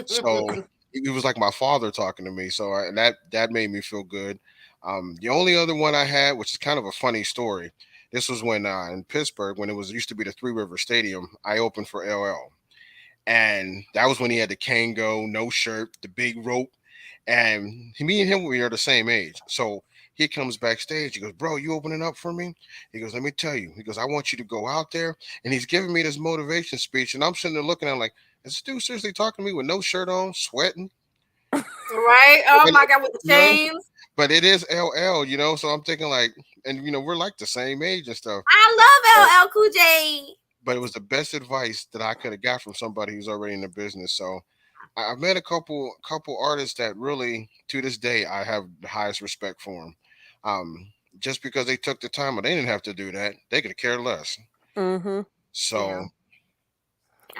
So he was like my father talking to me. So that made me feel good. The only other one I had, which is kind of a funny story, this was when in Pittsburgh, when it used to be the Three River Stadium. I opened for LL, and that was when he had the Kango, no shirt, the big rope, and me and him we are the same age. So he comes backstage. He goes, "Bro, you opening up for me?" He goes, "Let me tell you." He goes, "I want you to go out there," and he's giving me this motivation speech, and I'm sitting there looking at him like, "Is this dude seriously talking to me with no shirt on, sweating?" Right? Oh But, my God, with the you know, chains. but it is LL, So I'm thinking like, and we're like the same age and stuff. But, I love LL Cool J. but it was the best advice that I could have got from somebody who's already in the business. So I've met a couple artists that really, to this day, I have the highest respect for them. Just because they took the time, but they didn't have to do that. They could care less. Mm-hmm. Yeah, So,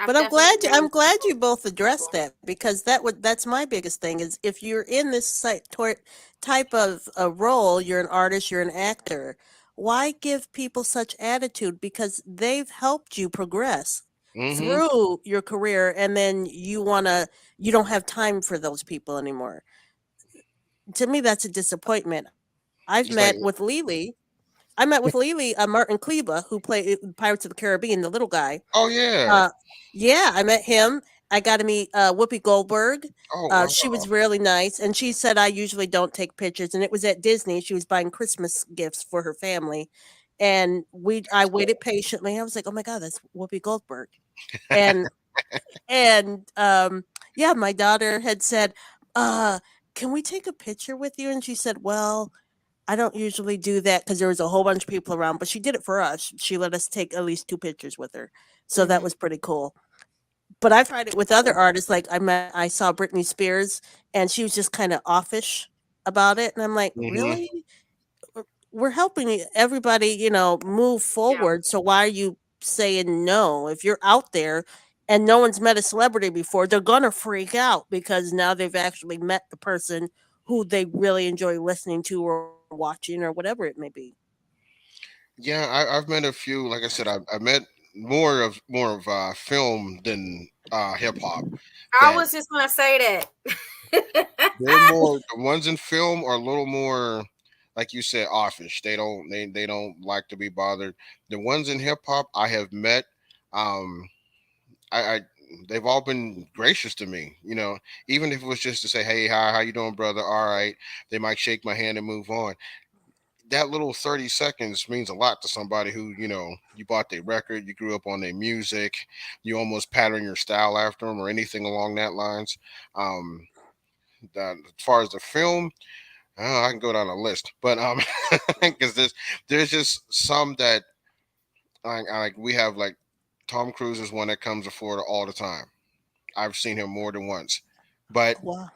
But I've definitely been. I'm glad you both addressed that, because that's my biggest thing is if you're in this type of a role, you're an artist, you're an actor, why give people such attitude? Because they've helped you progress hmm through your career, and then you don't have time for those people anymore. To me, that's a disappointment. I've it's like, met with Lily. I met with Lily, Martin Kleba, who played Pirates of the Caribbean, the little guy. oh yeah, uh, yeah, I met him. I got to meet Whoopi Goldberg. oh wow, She was really nice, and she said I usually don't take pictures. And it was at Disney. She was buying Christmas gifts for her family, and I waited patiently. I was like, "Oh my God, that's Whoopi Goldberg!" And And yeah, my daughter had said, uh, can we take a picture with you? And she said, well, I don't usually do that because there was a whole bunch of people around, but she did it for us. She let us take at least two pictures with her. So that Hmm. was pretty cool. But I've tried it with other artists. Like I saw Britney Spears and she was just kind of offish about it. And I'm like, Hmm. really? We're helping everybody, move Yeah. forward. So why are you saying no? If you're out there and no one's met a celebrity before, they're gonna freak out because now they've actually met the person who they really enjoy listening to or watching or whatever it may be. Yeah, I've met a few. Like I said, I met more of film than hip hop. I That was just gonna say that. they're more the ones in film are a little more, like you said, offish. They don't like to be bothered. The ones in hip hop I have met, um, I they've all been gracious to me. Even if it was just to say, "Hey, hi, how you doing, brother? All right." They might shake my hand and move on. That little 30 seconds means a lot to somebody who, you bought their record, you grew up on their music, you almost pattern your style after them or anything along that lines. Um, as far as the film, I can go down a list, but because there's just some that like we have like Tom Cruise is one that comes to Florida all the time. I've seen him more than once, but Wow.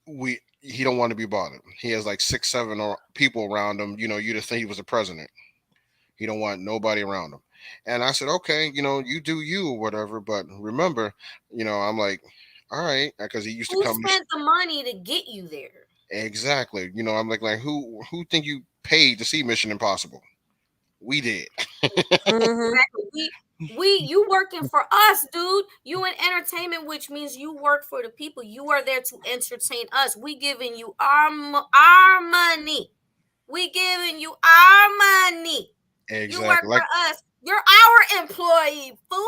he don't want to be bothered. He has like 6, 7 or people around him. You'd think he was the president. He don't want nobody around him. And I said, okay, you do you or whatever. But remember, I'm like, all right, because he used to Who come to spent the money to get you there? exactly. I'm like who think you paid to see Mission Impossible? We did. Hmm. Exactly. You working for us, dude. You in entertainment, which means you work for the people. You are there to entertain us. We giving you our money. We giving you our money. You work Exactly. for us. You're our employee, fool.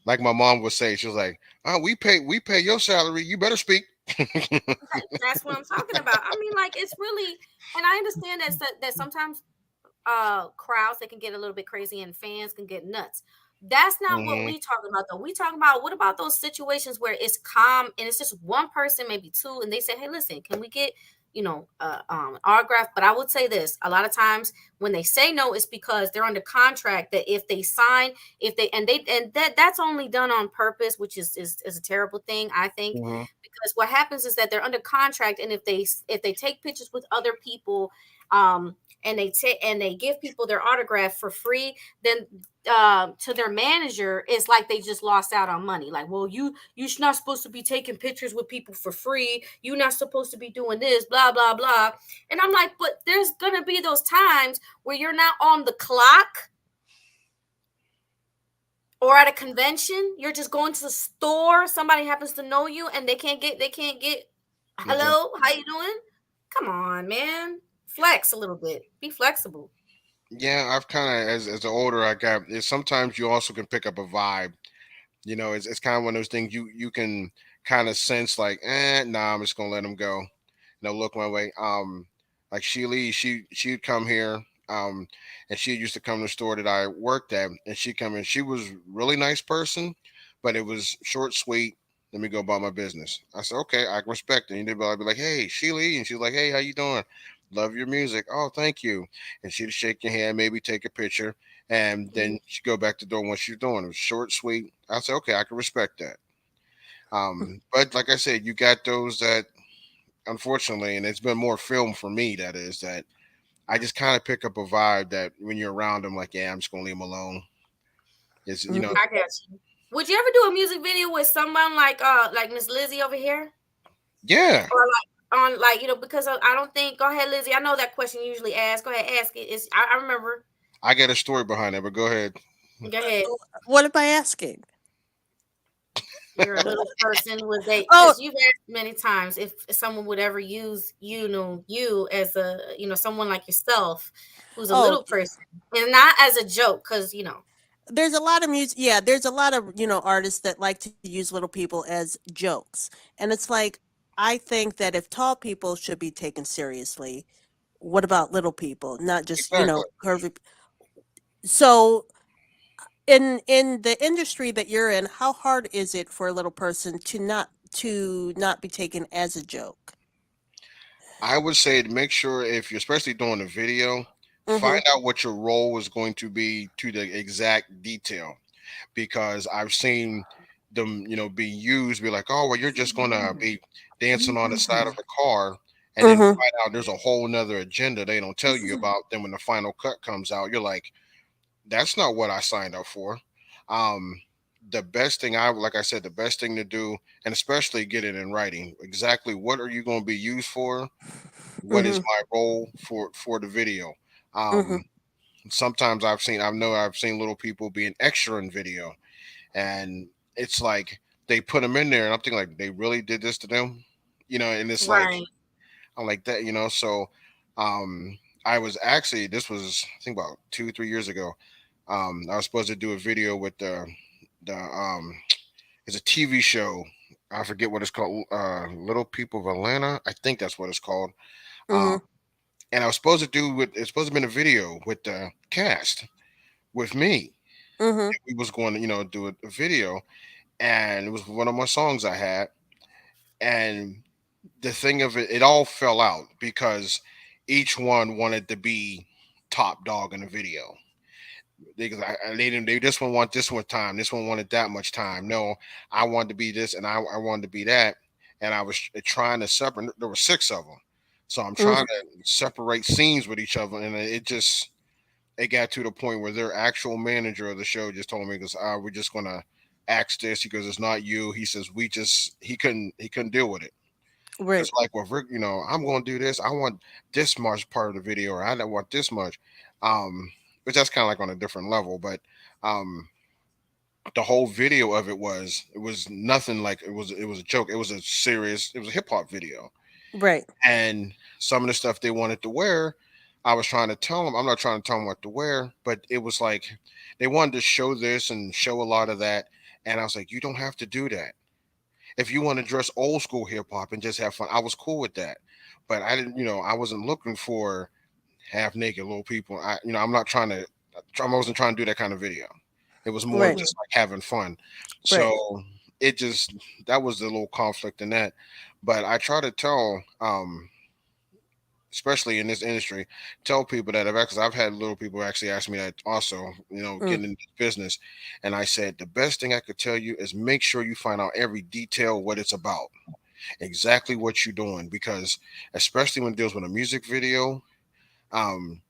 Like my mom would say, she was like, "Oh, we pay your salary. You better speak." That's what I'm talking about. I mean, like it's really, and I understand that sometimes crowds that can get a little bit crazy and fans can get nuts. That's not what Hmm. we talking about though. We talking about what about those situations where it's calm and it's just one person, maybe two, and they say, "Hey, listen, can we get autograph?" But I would say this: a lot of times when they say no, it's because they're under contract. That if they sign, if they and that's only done on purpose, which is a terrible thing, I think, Hmm. because what happens is that they're under contract, and if they take pictures with other people, and they give people their autograph for free, then to their manager it's like they just lost out on money. Like, well, you're not supposed to be taking pictures with people for free. You're not supposed to be doing this, blah blah blah. And I'm like, but there's gonna be those times where you're not on the clock or at a convention. You're just going to the store. Somebody happens to know you, and they can't get. Hello, how you doing? Come on, man. Flex a little bit. Be flexible. Yeah, I've kind of as the older I got, sometimes you also can pick up a vibe. It's kind of one of those things you can kind of sense like, nah, I'm just gonna let him go. Look my way. Like Sheely, she'd come here, and she used to come to the store that I worked at, and she come in. She was really nice person, but it was short, sweet. Let me go about my business. I said, okay, I can respect it. And I'd be like, hey, Sheely, and she's like, hey, how you doing? Love your music. Oh, thank you. And she'd shake your hand, maybe take a picture, and then she'd go back to doing what she's doing. It was short, sweet. I said, okay, I can respect that. But like I said, you got those that unfortunately, and it's been more film for me, that is, that I just kind of pick up a vibe that when you're around them, like, yeah, I'm just gonna leave them alone. It's Hmm. I got you. Would you ever do a music video with someone like Miss Lizzie over here? yeah, Or like on like, because I don't think, go ahead, Lizzie. I know that question you usually ask. Go ahead, ask it. I remember. I get a story behind it, but go ahead. Go ahead. What am I asking? You're a little person with a Oh, because you've asked many times if someone would ever use you as someone like yourself who's a oh, little person, and not as a joke, because there's a lot of music. Yeah, there's a lot of artists that like to use little people as jokes, and it's like I think that if tall people should be taken seriously, what about little people? Not just Exactly. curvy. So In the industry that you're in, how hard is it for a little person to not be taken as a joke? I would say to make sure if you're especially doing a video, find Mhm. out what your role is going to be to the exact detail. Because I've seen them, be used, be like, oh, well, you're just gonna be dancing on the side of the car, and then Mhm. find out there's a whole nother agenda they don't tell you about. Then when the final cut comes out, you're like, that's not what I signed up for. Um, the best thing like I said, the best thing to do, and especially get it in writing. Exactly what are you going to be used for? What is Mhm. my role for the video? Mhm. Um, sometimes I've seen little people be an extra in video, and it's like they put them in there, and I'm thinking like they really did this to them, and it's like Right. I'm like that, so um I was actually this was I think about 2 3 years ago. I was supposed to do a video with the it's a TV show. I forget what it's called. Little People of Atlanta. I think that's what it's called. Um, Mhm. and I was supposed to do with it's supposed to be a video with the cast with me. Mhm. We was going to do a video, and it was one of my songs I had. And the thing of it, it all fell out because each one wanted to be top dog in the video. They didn't. They this one want this one time. This one wanted that much time. No, I wanted to be this, and I wanted to be that. And I was trying to separate. There were six of them, so I'm trying Mhm. to separate scenes with each other, and it got to the point where their actual manager of the show just told me, because we're just gonna axe this. He goes, it's not you. He says he couldn't deal with it. Right. It's like, well, Rick, I'm going to do this. I want this much part of the video, or I don't want this much. Um, which that's kind of like on a different level, but um, the whole video of it was nothing like it was a joke. It was a hip hop video, Right. and some of the stuff they wanted to wear, I was trying to tell them. I'm not trying to tell them what to wear, but it was like they wanted to show this and show a lot of that, and I was like, you don't have to do that. If you want to dress old school hip hop and just have fun, I was cool with that. But I didn't, I wasn't looking for half naked little people. I'm not trying to, I wasn't trying to do that kind of video. It was more Right. just like having fun. Right. So it just, that was the little conflict in that. But I try to tell, especially in this industry, tell people that because I've had little people actually ask me that also, Mm. getting into business. And I said, the best thing I could tell you is make sure you find out every detail what it's about, exactly what you're doing, because especially when it deals with a music video, um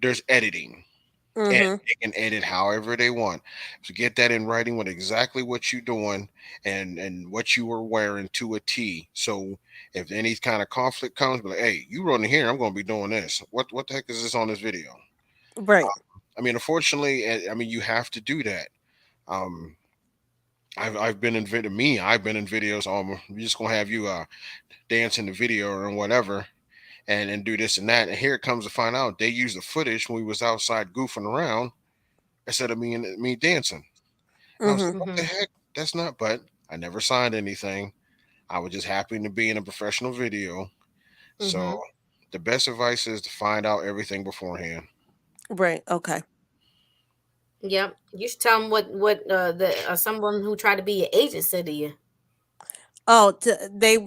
there's editing, and Mhm. they can edit however they want. So get that in writing with exactly what you're doing, and what you were wearing to a T. So if any kind of conflict comes, be like, hey, you wrote in here, I'm going to be doing this. What the heck is this on this video? Right. I mean, unfortunately, I mean, you have to do that. um I've been in I've been in videos. We're just gonna have you dance in the video or whatever, and do this and that. And here it comes to find out they used the footage when we was outside goofing around instead of me dancing. And I was Mhm. like, what the Hmm. heck? That's not. But I never signed anything. I was just happy to be in a professional video. So Hmm. the best advice is to find out everything beforehand. Right. Okay. Yep. You should tell them what the someone who tried to be your agent said to you. Oh, they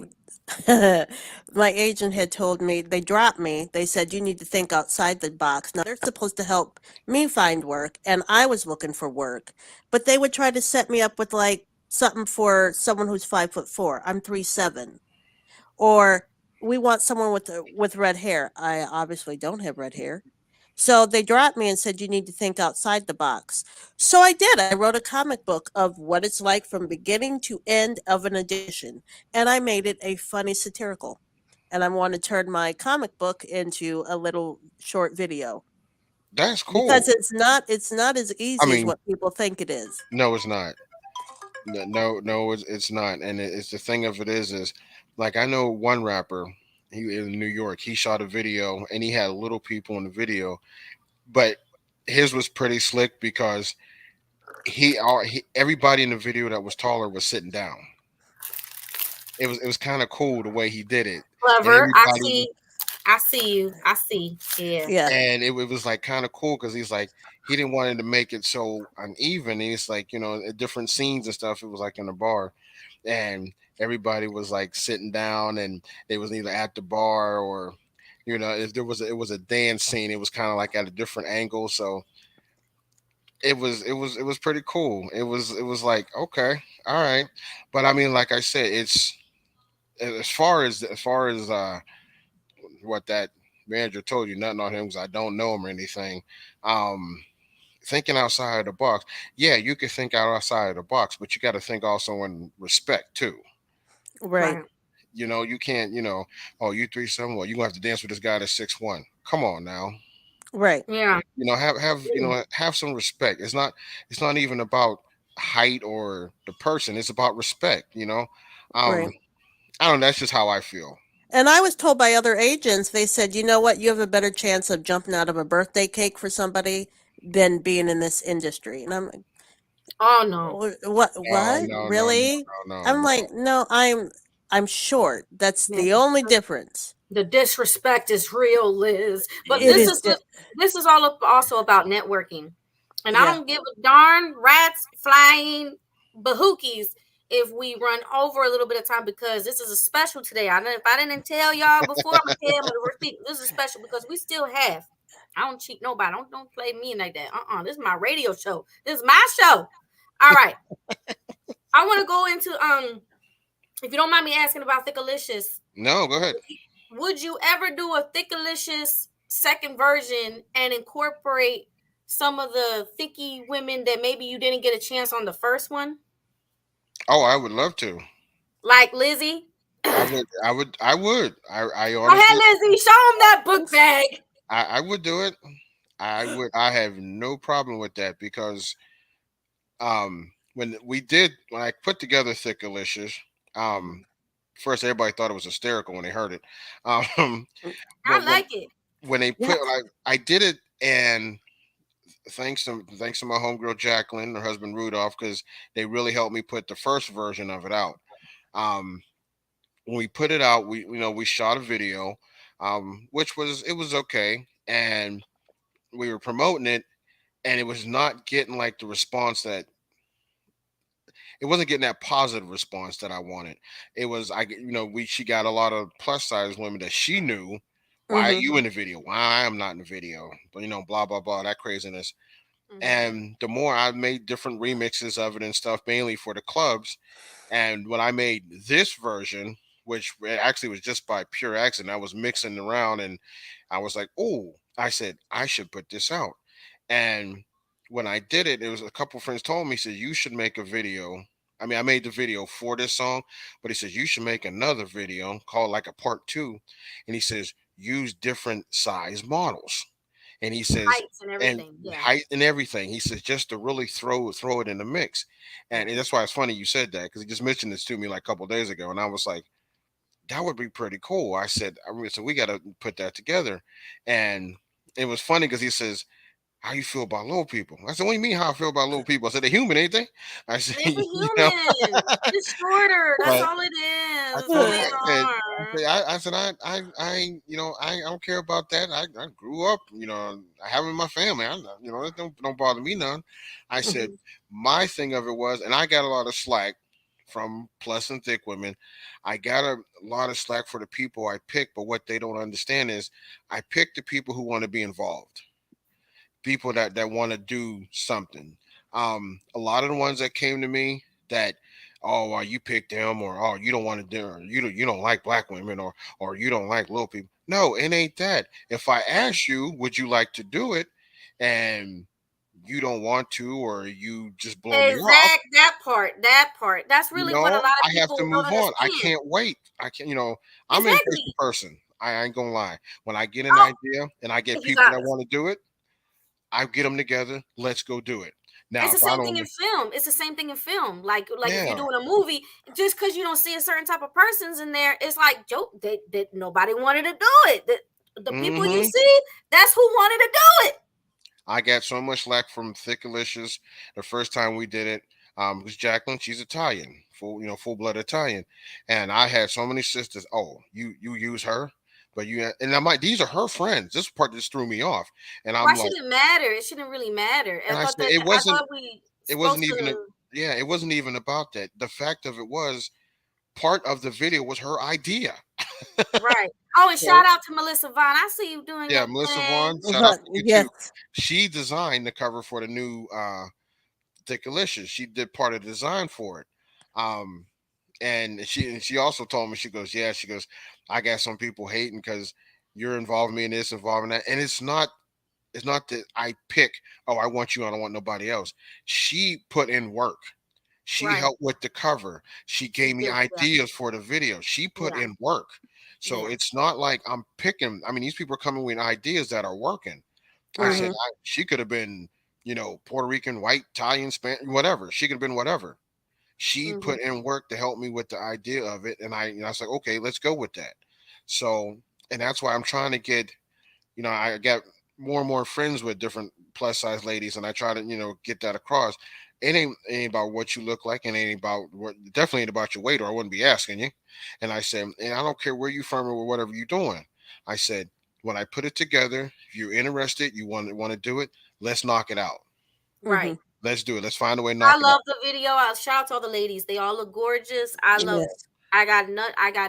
my agent had told me they dropped me. They said you need to think outside the box. Now they're supposed to help me find work, and I was looking for work, but they would try to set me up with like something for someone who's 5'4". I'm 3'7". Or we want someone with red hair. I obviously don't have red hair. So they dropped me and said you need to think outside the box. So I did. I wrote a comic book of what it's like from beginning to end of an edition, and I made it a funny satirical. And I want to turn my comic book into a little short video That's because cool. it's not as I easy as mean, what people think it is. no, it's not. No, it's not. And it's the thing of it is like I know one rapper. He in New York. He shot a video and he had little people in the video, but his was pretty slick because everybody in the video that was taller was sitting down. It was kind of cool the way he did it, and Clever. I everybody see. I see you. I see. Yeah. Yeah. And it was like kind of cool because he's like he didn't want it to make it so uneven. And it's like at different scenes and stuff. It was like in a bar, and everybody was like sitting down, and they was either at the bar or if there was it was a dance scene. It was kind of like at a different angle. So it was pretty cool. It was like okay, all right, but I mean, like I said, it's as far as what that manager told you, nothing on him because I don't know him or anything. Um, Thinking outside the box, yeah, you can think outside the box, but you got to think also in respect too. Right. Right. You can't, oh, you 3'7", well, you gonna have to dance with this guy that's 6'1". Come on now, Right. Yeah. have some respect. It's not even about height or the person. It's about respect. Right. Um, I don't know. That's just how I feel. And I was told by other agents, they said, you know what, you have a better chance of jumping out of a birthday cake for somebody than being in this industry. And I'm like, Oh no. No, What? no, no, no, Really? no, no, I'm no. like, no, I'm short. That's Man, the only difference. the disrespect is real, Liz. But It this is, is this is all also about networking, and I yeah, don't give a darn rats flying bahookies if we run over a little bit of time because this is a special today. If I didn't tell y'all before, I'm gonna tell them to repeat. This is special because we still have. I don't cheat nobody. Don't play me like that. This is my radio show. This is my show. All right. I want to go into if you don't mind me asking about Thickalicious, No, go ahead. would you ever do a Thickalicious second version and incorporate some of the thicky women that maybe you didn't get a chance on the first one? Oh, I would love to. Like Lizzie? I would. I would. I would. I Go ahead, honestly. Lizzie. Show them that book bag. I would do it. I would. I have no problem with that because when I put together Thickalicious, um first everybody thought it was hysterical when they heard it. Um I but when like it. when they yeah, put I did it, and thanks to my homegirl Jacqueline, her husband Rudolph, because they really helped me put the first version of it out. Um when we put it out, we shot a video, which was okay, and we were promoting it, and it was not getting like the response that it wasn't getting that positive response that I wanted. It was we she got a lot of plus size women that she knew. Why are mm-hmm, you in the video? Why I'm not in the video? But blah blah blah, that craziness. Mhm. And the more I made different remixes of it and stuff, mainly for the clubs. And when I made this version, which it actually was just by pure accident, I was mixing around and I was like, oh, I said I should put this out. And when I did it, it was a couple friends told me, said you should make a video. I mean, I made the video for this song, but he says you should make another video called like a part two. And he says use different size models. And he says Heights and and everything. Yeah. height and everything. He says just to really throw it in the mix. And that's why it's funny you said that because he just mentioned this to me like a couple days ago, and I was like, that would be pretty cool. So we got to put that together. And it was funny because he says, how you feel about little people? I said, what do you mean how I feel about little people? I said, they're human, ain't they? I said, They're human. It's shorter. That's but all it I is. That's all told him, they are. I said, I don't care about that. I grew up, I have it in my family. It don't bother me none. I said, my thing of it was, and I got a lot of slack from plus and thick women. I got a lot of slack for the people I picked, but what they don't understand is I picked the people who want to be involved, people that want to do something. A lot of the ones that came to me that, oh, well, you picked them, or oh, you don't want to do, or you don't like black women, or you don't like little people. No, it ain't that. If I ask you, would you like to do it, and you don't want to, or you just blow me off, That part. That part. That's really what a lot of I have to people don't move on. I understand. can't wait. I can't, I'm an impatient Exactly. person. I ain't gonna lie. When I get an Oh, idea and I get you people got that us. want to do it, I get them together. Let's go do it. Now, It's the if I same thing don't, in film. It's the same thing in film. Like if you're yeah, doing a movie, just because you don't see a certain type of persons in there, it's like joke that nobody wanted to do it. The people you hmm see, that's who wanted to do it. I got so much slack from Thickalicious the first time we did it. Because Jacqueline, she's Italian, full blood Italian, and I had so many sisters. Oh, you use her? But and I'm like, these are her friends. This part just threw me off, and I'm Why like, should it matter? It shouldn't really matter. and I I thought said, that it wasn't. I thought we It wasn't supposed even. to. Yeah, it wasn't even about that. The fact of it was, part of the video was her idea. Right. Oh, and So, shout out to Melissa Vaughn. I see you doing yeah, your Melissa thing. Vaughn, shout out to you Yes. too. She designed the cover for the new Dickalicious. She did part of the design for it. And she also told me, she goes, I got some people hating because you're involving me in this, involving that. And it's not that I pick, oh, I want you, I don't want nobody else. She put in work. She Right. helped with the cover. She gave me did, yeah. ideas for the video. She put Yeah. in work. So Yeah. it's not like I'm picking. I mean, these people are coming with ideas that are working. I said she could have been, Puerto Rican, white, Italian, Spanish, whatever. She could have been whatever. She put in work to help me with the idea of it. And I was like, okay, let's go with that. So, and that's why I'm trying to get, I got more and more friends with different plus size ladies, and I try to, get that across. It ain't about what you look like, and it ain't about definitely ain't about your weight, or I wouldn't be asking you. And I said, and I don't care where you from or whatever you're doing. I said, when I put it together, if you're interested, you want to do it, let's knock it out. Right. Let's do it. Let's find a way to knock I it love out. the video. I'll shout out to all the ladies. They all look gorgeous. I love it. Yes. I got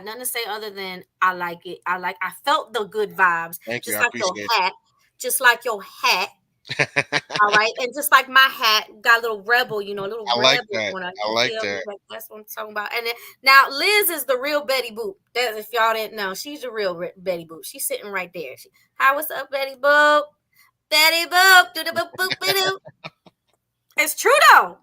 nothing to say other than I like it. I felt the good vibes. Thank you. Just I like your appreciate hat. Just like your hat. it. All right. And just like my hat got a little rebel, a little I like rebel. that. I like that. That's what I'm talking about. And then, now Liz is the real Betty Boop. That, if y'all didn't know, she's the real Betty Boop. She's sitting right there. Hi, what's up, Betty Boop? Betty Boop. Do the boop boop boop. It's true though.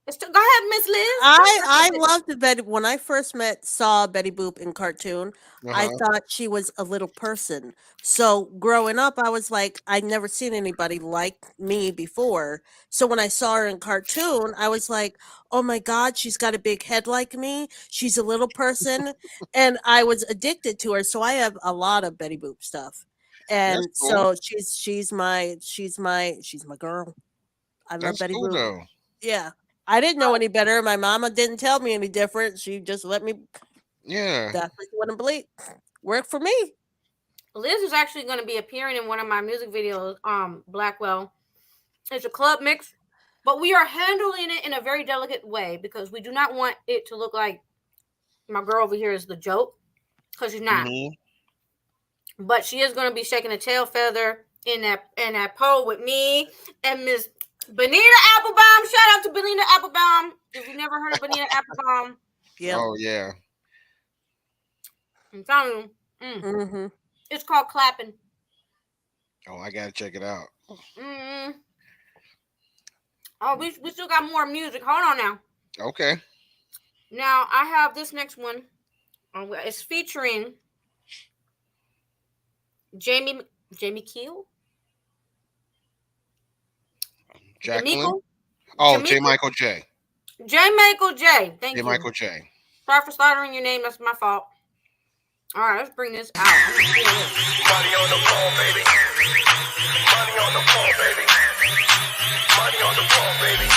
Go ahead, Miss Liz. I loved the Betty when I first saw Betty Boop in cartoon. I thought she was a little person. So growing up, I was like, I'd never seen anybody like me before. So when I saw her in cartoon, I was like, oh my God, she's got a big head like me. She's a little person, and I was addicted to her. So I have a lot of Betty Boop stuff, and cool. so she's my girl. I love Betty cool, Boop. though. Yeah. I didn't know any better. My mama didn't tell me any different. She just let me. Yeah. That's what you want to believe. Work for me. Liz is actually going to be appearing in one of my music videos. Blackwell. It's a club mix, but we are handling it in a very delicate way because we do not want it to look like my girl over here is the joke, because she's not. But she is going to be shaking a tail feather in that pole with me and Miss Benita Applebaum. Shout out to Benita Applebaum. If you've never heard of Benita Applebaum. Yeah. Oh, yeah. I'm telling you. It's called Clapping. Oh, I got to check it out. Oh, we still got more music. Hold on now. Okay. Now, I have this next one. It's featuring Jamie Keel? Jacqueline? Jamichael? Oh, J. Michael J. J. Michael J. Thank you. J. Michael J. Sorry for slaughtering your name. That's my fault. All right, let's bring this out. Money on the floor, baby. Money on the floor, baby. Money on the floor, baby.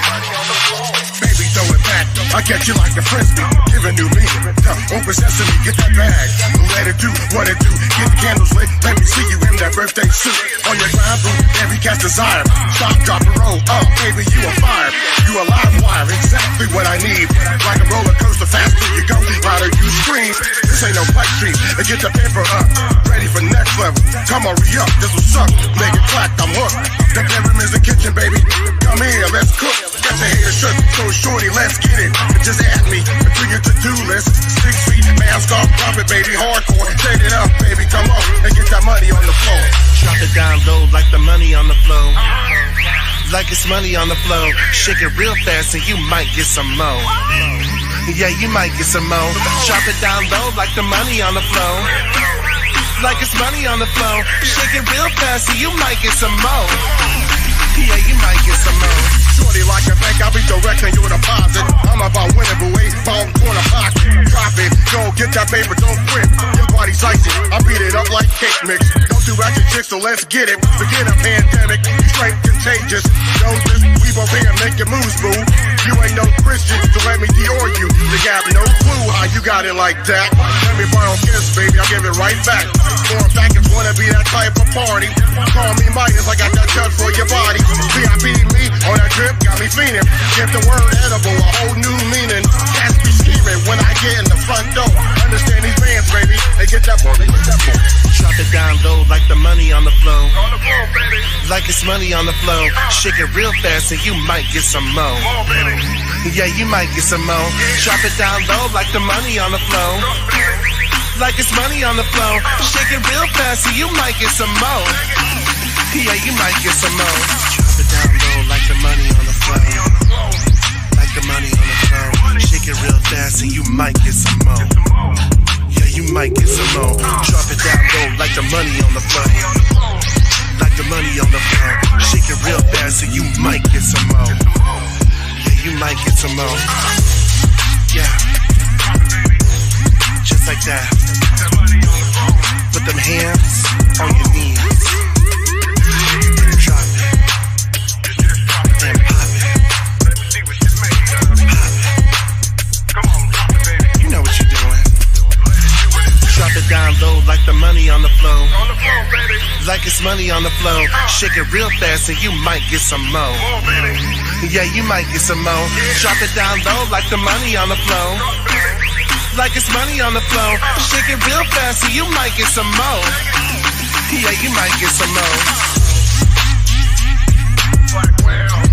Money on the floor. Baby, throw it back. I catch you like a frisbee. Give a new meaning. Open sesame, get that bag. Let it do what it do. Get the candles lit. Let me see you in that birthday suit. On your grind, boo. Every cat's desire. Stop, drop, and roll. Oh, baby, you a fire. You a live wire. Exactly what I need. Like a roller coaster, faster you go. Louder you scream. This ain't no pipe dream. And get the paper up. Ready for next level. Come on, re-up. This will suck. Make it clack. I'm hooked. The bedroom is the kitchen, baby. Come here, let's cook. Got your hair shook. So shorty, let's get it. Just add me to your to-do list. 6 feet, mask off, drop it, baby. Hardcore. Take it up, baby. Come on and get that money on the floor. Drop it down low like the money on the floor. Like it's money on the floor. Shake it real fast and you might get some more. Yeah, you might get some more. Drop it down low like the money on the floor. Like it's money on the floor. Shake it real fast and you might get some more. Yeah, you might get some more. Shorty like a bank, I'll be directing you a deposit. I'm about winning, but wait, ball corner pocket. Drop it, go get that paper, don't quit. Your body's icy, I beat it up like cake mix. Don't two ratchet chicks, so let's get it. Forget a pandemic, straight contagious. Don't just we both here making moves, boo. You ain't no Christian, so let me Dior you. You got no clue how you got it like that. Let me borrow a kiss, baby, I'll give it right back. Four packets wanna be that type of party. Call me Midas, I got that touch for your body. VIP me on that trip, got me fiending. Give the word edible a whole new meaning. Cats be scheming when I get in the front door. Understand these bands, baby, they get that money. Drop it down low like the money on the floor. Like it's money on the floor. Shake it real fast and you might get some more. Yeah, you might get some more. Drop it down low like the money on the floor. Like it's money on the floor. Shake it real fast and you might get some more. Yeah, you might get some more. Drop it down low like the money on the floor. Like the money on the floor. Shake it real fast and you might get some more. Yeah, you might get some more. Drop it down low like the money on the floor. Like the money on the floor. Shake it real fast and you might get some more. Yeah, you might get some more. Yeah. Just like that. Put them hands on your knees. And drop it. And pop it. Pop it. You know what you're doing. Drop it down low like the money on the floor. Like it's money on the floor. Shake it real fast and you might get some more. Yeah, you might get some more. Drop it down low like the money on the floor. Like it's money on the floor. Shake it real fast and you might get some more. Yeah, you might get some more. Blackwell.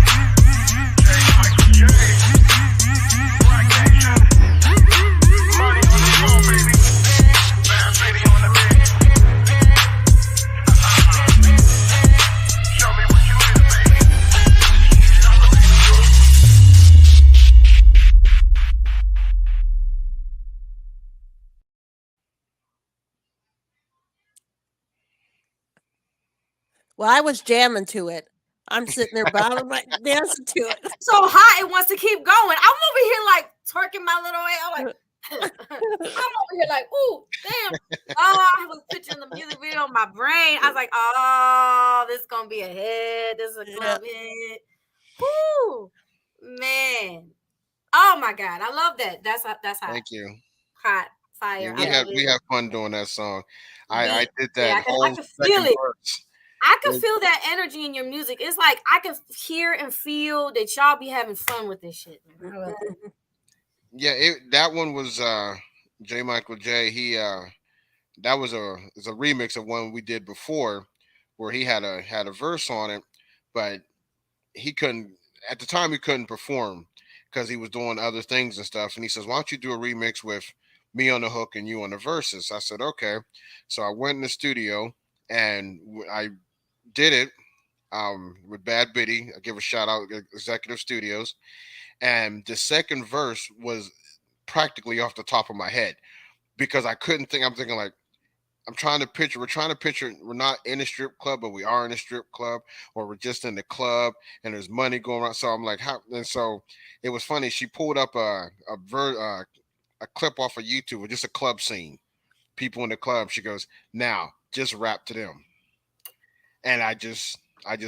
Well, I was jamming to it. I'm sitting there bobbing, like dancing to it. So hot, it wants to keep going. I'm over here like twerking my little way. I'm like, I'm over here like, ooh, damn. Oh, I was picturing the music video in my brain. I was like, oh, this is gonna be a hit. This is a club hit. Woo, man. Oh my God, I love that. That's hot. Thank you. Hot fire. Yeah, we have fun doing that song. I did that I whole can second feel it. verse. I can feel that energy in your music. It's like I can hear and feel that y'all be having fun with this shit. Yeah, that one was J. Michael J. He that was a remix of one we did before, where he had a verse on it, but he couldn't at the time. He couldn't perform because he was doing other things and stuff. And he says, "Why don't you do a remix with me on the hook and you on the verses?" I said, "Okay." So I went in the studio and I did it with Bad Biddy. I give a shout out to Executive Studios. And the second verse was practically off the top of my head because I couldn't think. I'm thinking like, we're trying to picture, we're not in a strip club, but we are in a strip club, or we're just in the club and there's money going around. So I'm like, how? And so it was funny. She pulled up a clip off of YouTube with just a club scene, people in the club. She goes, "Now just rap to them." And I just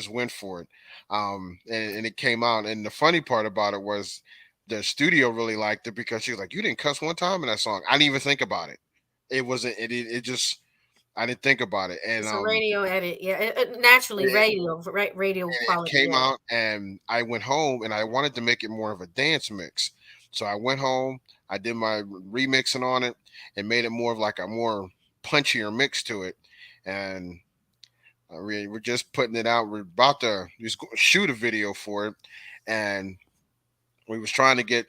went for it. And it came out. And the funny part about it was the studio really liked it because she was like, "You didn't cuss one time in that song." I didn't even think about it. It wasn't, it just, I didn't think about it. And it's a radio edit. Yeah. Naturally radio quality. It came out and I went home and I wanted to make it more of a dance mix. So I went home, I did my remixing on it and made it more of like a more punchier mix to it. And we're just putting it out. We're about to just shoot a video for it, and we was trying to get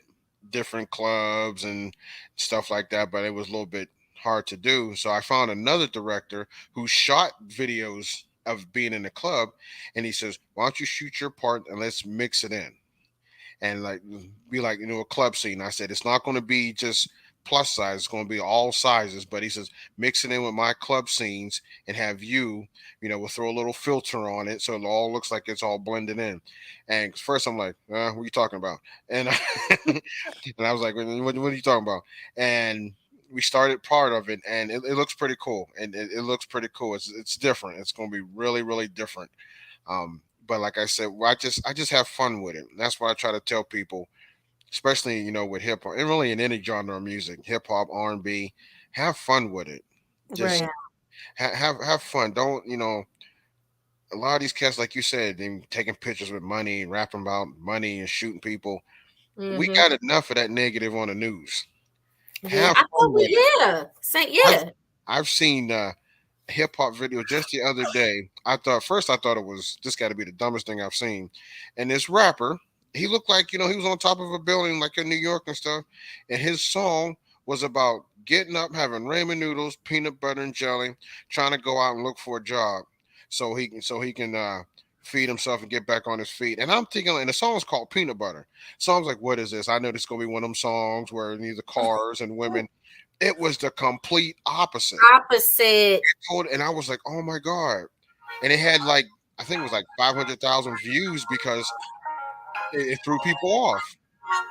different clubs and stuff like that, but it was a little bit hard to do. So I found another director who shot videos of being in the club, and he says, "Why don't you shoot your part and let's mix it in and like be like a club scene." I said, "It's not going to be just plus size, it's going to be all sizes," but he says, "Mix it in with my club scenes and have we'll throw a little filter on it so it all looks like it's all blended in." And first I'm like, what are you talking about? And and I was like, what are you talking about? And we started part of it, and it looks pretty cool, and it looks pretty cool. It's different. It's going to be really really different. But like I said, I just have fun with it. That's what I try to tell people, especially with hip hop and really in any genre of music, hip hop, R&B. Have fun with it. Just Right. have fun. Don't a lot of these cats, like you said, they taking pictures with money, rapping about money and shooting people. We Mm-hmm. got enough of that negative on the news. Yeah, Have I fun thought with it. I've yeah. I've seen hip hop video just the other day. I thought it was this got to be the dumbest thing I've seen. And this rapper, he looked like he was on top of a building like in New York and stuff. And his song was about getting up, having ramen noodles, peanut butter and jelly, trying to go out and look for a job, so he can feed himself and get back on his feet. And I'm thinking, and the song's called Peanut Butter. So I was like, what is this? I know this is gonna be one of them songs where neither cars and women. It was the complete opposite. Opposite. And I was like, oh my god! And it had like I think it was like 500,000 views because it threw people off.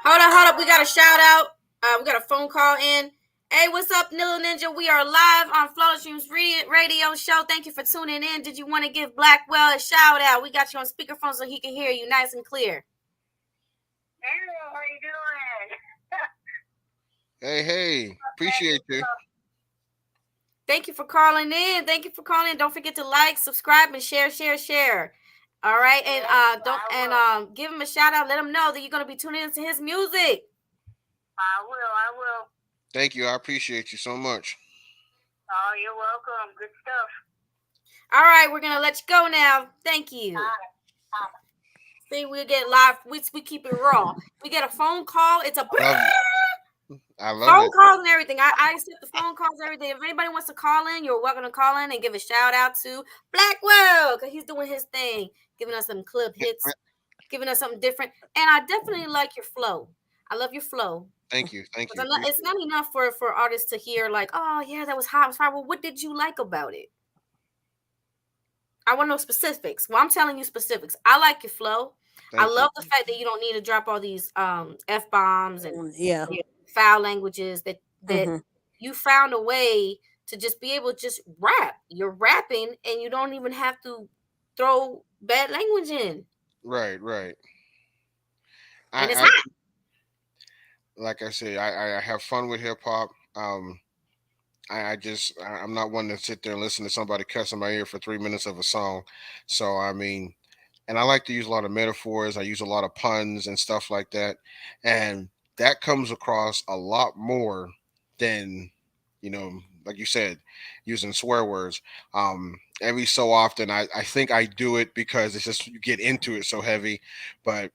Hold up. We got a shout out. We got a phone call in. Hey, what's up, Little Ninja? We are live on Flawless Dreams radio show. Thank you for tuning in. Did you want to give Blackwell a shout out? We got you on speakerphone so he can hear you nice and clear. Hello, how you doing? Hey, appreciate you. Thank you for calling in. Don't forget to like, subscribe, and share. All right, and give him a shout out. Let him know that you're gonna be tuning into his music. I will. Thank you. I appreciate you so much. Oh, you're welcome. Good stuff. All right, we're gonna let you go now. Thank you. See, we get live. We keep it raw. We get a phone call. It's a I love phone it. calls and everything. I accept the phone calls and everything. If anybody wants to call in, you're welcome to call in and give a shout out to Blackwell because he's doing his thing, giving us some club hits, giving us something different. And I definitely like your flow. I love your flow. Thank you. It's not enough for artists to hear like, oh yeah, that was hot. It was fire. Well, what did you like about it? I want to know specifics. Well, I'm telling you specifics. I like your flow. I love the fact that you don't need to drop all these F-bombs and foul languages that you found a way to just be able to just rap. You're rapping and you don't even have to throw bad language in. Right. And it's hot. Like I said, I have fun with hip hop. I'm not one to sit there and listen to somebody cuss in my ear for 3 minutes of a song. So I mean, and I like to use a lot of metaphors. I use a lot of puns and stuff like that, and that comes across a lot more than like you said, using swear words. Every so often, I think I do it because it's just you get into it so heavy, but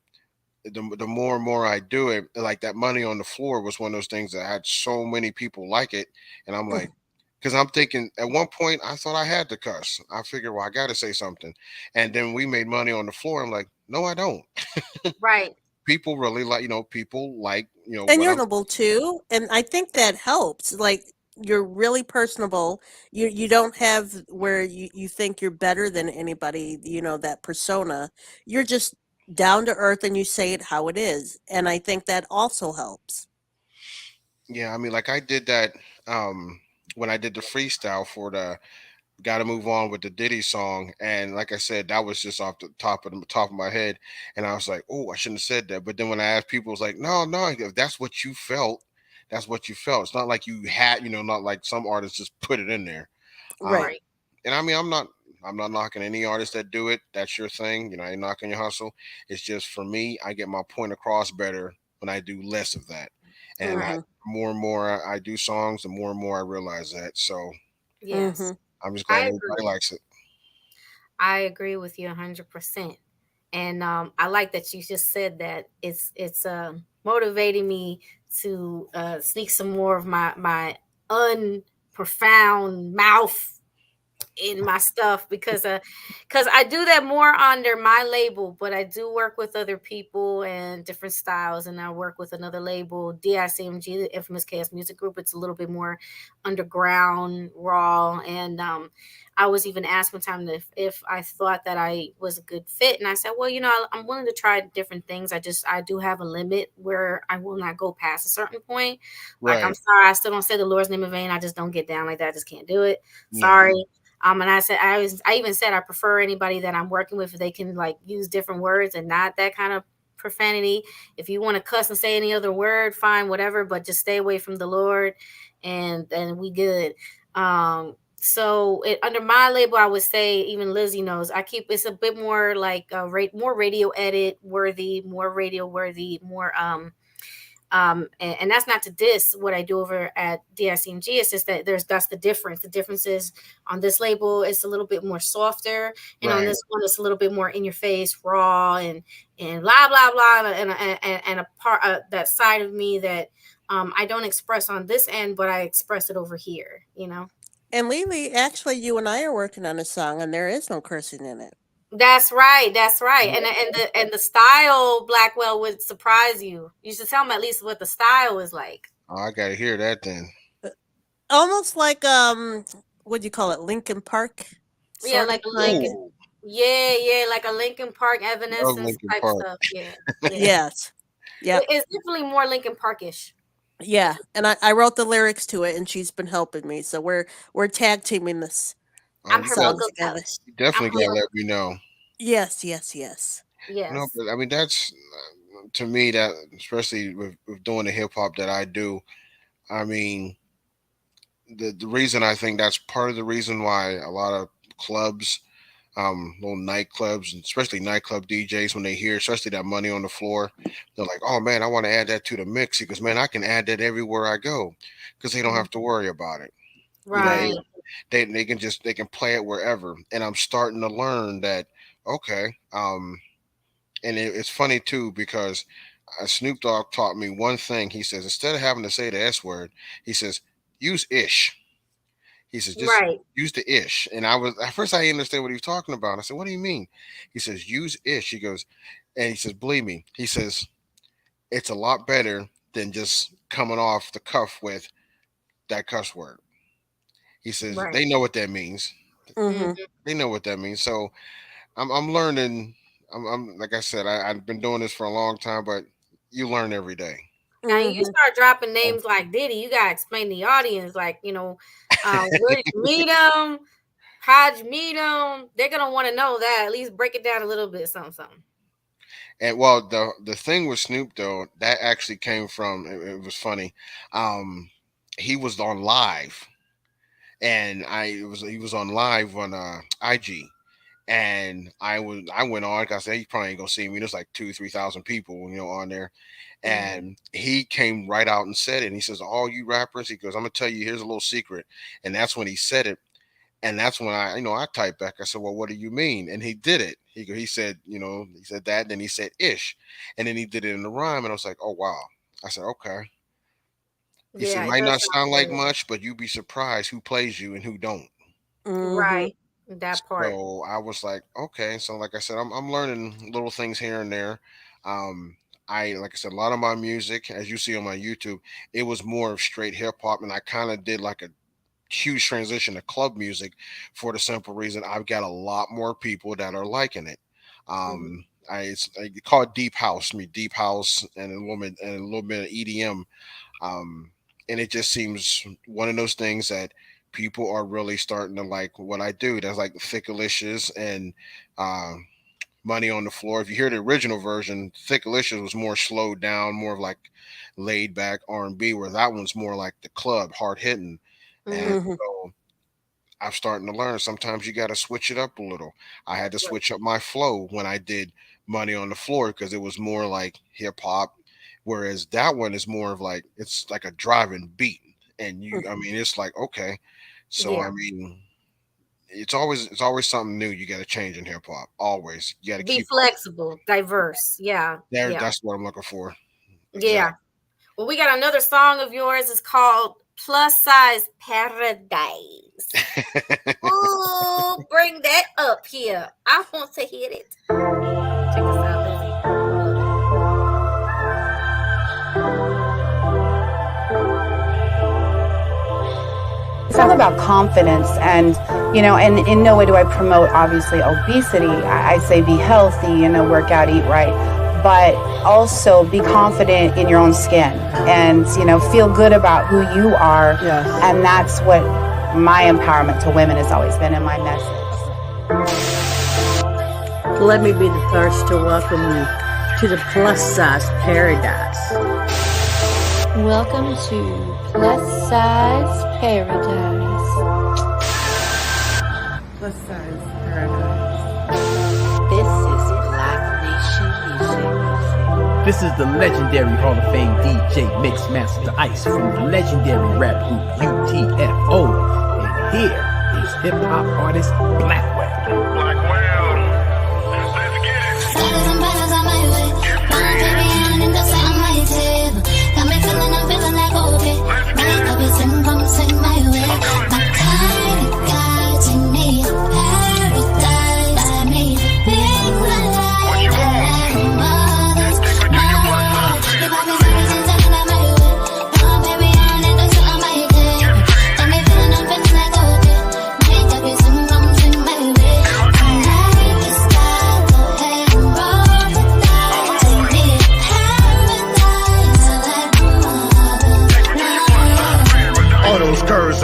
the more and more I do it, like that Money on the Floor was one of those things that had so many people like it, and I'm like, because I'm thinking at one point I thought I had to cuss. I figured, well, I got to say something, and then we made Money on the Floor. I'm like, no, I don't. Right. People really like, people like, And you're personable too, and I think that helps. Like you're really personable. You don't have where you think you're better than anybody. That persona. You're just down to earth, and you say it how it is, and I think that also helps. Yeah, I mean, like I did that when I did the freestyle for the "Got to Move On" with the Diddy song, and like I said, that was just off the top of my head, and I was like, oh, I shouldn't have said that. But then when I asked people, it was like, no, if that's what you felt, that's what you felt. It's not like you had, not like some artists just put it in there, Right. And I mean, I'm not knocking any artist that do it. That's your thing, I ain't knocking your hustle. It's just for me, I get my point across better when I do less of that, and more and more I do songs, and more I realize that. So yes. I'm just glad everybody likes it. I agree with you 100%. And I like that you just said that. It's motivating me to sneak some more of my unprofound mouth in my stuff because I do that more under my label, but I do work with other people and different styles, and I work with another label, DICMG, the Infamous Chaos Music Group. It's a little bit more underground, raw, and I was even asked one time if I thought that I was a good fit, and I said, well, I'm willing to try different things. I do have a limit where I will not go past a certain point. Like, I'm Right. sorry, I still don't say the Lord's name in vain. I just don't get down like that. I just can't do it. No. Sorry. And I even said I prefer anybody that I'm working with if they can like use different words and not that kind of profanity. If you want to cuss and say any other word, fine, whatever, but just stay away from the Lord, and we good. So under my label, I would say, even Lizzie knows, it's a bit more like more radio edit worthy, more radio worthy, more and that's not to diss what I do over at DICMG. It's just that that's the difference. The difference is on this label, it's a little bit more softer, and on Right. this one, it's a little bit more in your face, raw, and blah blah blah, and a part that side of me that I don't express on this end, but I express it over here. And Lily, actually, you and I are working on a song, and there is no cursing in it. That's right. That's right. And the style, Blackwell, would surprise you. You should tell them at least what the style is like. Oh, I gotta hear that then. Almost like what do you call it, Lincoln Park, Yeah, sort of like a kind. Lincoln. Ooh, Yeah, like a Lincoln Park love Evanescence Lincoln type Park. stuff. Yeah, yeah. Yes. Yep. It's definitely more Lincoln Parkish. Yeah. And I wrote the lyrics to it, and she's been helping me. So we're tag teaming this I'm her song vocal together. coach. You I'm definitely her gotta let me know. Yes. Yes. Yes. No, yes. but I mean that's to me that especially with doing the hip hop that I do. I mean the reason I think that's part of the reason why a lot of clubs, little nightclubs, and especially nightclub DJs, when they hear especially that money on the floor, they're like, "Oh man, I want to add that to the mix because man, I can add that everywhere I go because they don't Mhm. have to worry about it. You know, Right. they can play it wherever." And I'm starting to learn that okay, and it's funny too because Snoop Dogg taught me one thing. He says instead of having to say the S word, he says use ish. He says just Right. use the ish. And I was at first I didn't understand what he was talking about. I said, "What do you mean?" He says use ish. He goes, and he says, "Believe me." He says it's a lot better than just coming off the cuff with that cuss word. He says Right. they know what that means. Mm-hmm. Mhm. They know what that means. So I'm learning. I'm like I said, I've been doing this for a long time, but you learn every day. Now, you Mm-hmm. start dropping names like Diddy, you gotta explain to the audience, like, where did you meet him? How'd you meet him? They're gonna want to know that. At least break it down a little bit, something, something. And well, the thing with Snoop though, that actually came from it was funny. Um, he was on live, and he was on live on IG, and I went on. Like I said, he probably ain't gonna see me. There's like 2,000 3,000 people, on there, Mhm. and he came right out and said it. And he says, "All you rappers," he goes, "I'm gonna tell you. Here's a little secret," and that's when he said it. And that's when I typed back. I said, "Well, what do you mean?" And he did it. He said, he said that. And then he said ish, and then he did it in the rhyme. And I was like, "Oh wow." I said, "Okay." He said, Yeah, it "Might does not sound sound like familiar. much, but you'd be surprised who plays you and who don't." Mm-hmm. Right. That part. So I was like, "Okay." So like I said, I'm learning little things here and there. Um, I like I said, a lot of my music, as you see on my YouTube, it was more of straight hip hop, and I kind of did like a huge transition to club music for the simple reason I've got a lot more people that are liking it. Mhm. I call it deep house, deep house and a little bit of EDM. Um, and it just seems one of those things that people are really starting to like what I do. That's like Thickalicious and uh, Money on the Floor. If you hear the original version, Thickalicious was more slowed down, more of like laid back R&B, where that one's more like the club, hard hitting. And Mhm. Mm-hmm. so I'm starting to learn sometimes you got to switch it up a little. I had to Right. switch up my flow when I did Money on the Floor because it was more like hip hop, whereas that one is more of like it's like a driving beat, and I mean, it's like okay, so I Yeah. mean, it's always something new you got to change in hip hop. Always, you got to Be keep up. flexible, diverse. Yeah. There, Yeah. that's what I'm looking for. Yeah. Exactly. Well, we got another song of yours. It's called Plus Size Paradise. Ooh, bring that up here. I want to hit it. Check this out, Lizzie. It's all about confidence, and and in no way do I promote obviously obesity. I say be healthy, work out, eat right, but also be confident in your own skin, and feel good about who you are. Yes. And that's what my empowerment to women has always been in my message. Let me be the first to welcome you to the plus size paradise. Welcome to Plus Size Paradise. Plus size paradise. This is Black Nation Music. This is the legendary Hall of Fame DJ Mixmaster Ice from the legendary rap group UTFO. And here is hip-hop artist Blackwell.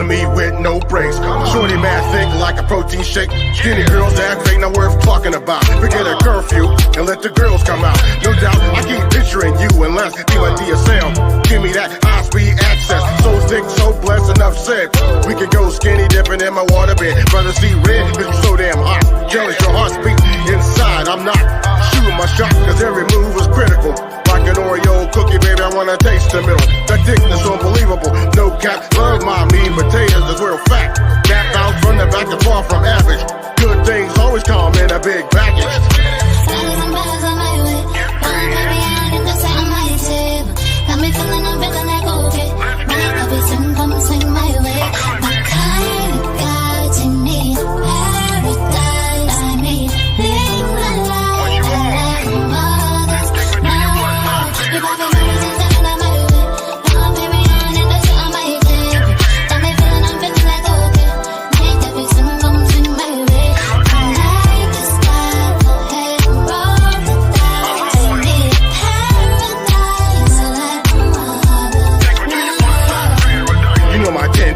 Me with no brakes. Shorty mad thick like a protein shake. Skinny girls that ain't not worth talking about. Forget a curfew and let the girls come out. No doubt, I keep picturing you unless you my DSL. Give me that high speed access. So sick, so blessed, enough said. We can go skinny dipping in my waterbed. Brother see red, cause you so damn hot. Jealous your heart speak inside. I'm not shooting my shot, cause every move is critical. Like an Oreo cookie, baby, I wanna taste the middle. That thickness unbelievable. No cap, love my meat potatoes, that's real fact. That bounce from the back and far from average. Good things always come in a big package.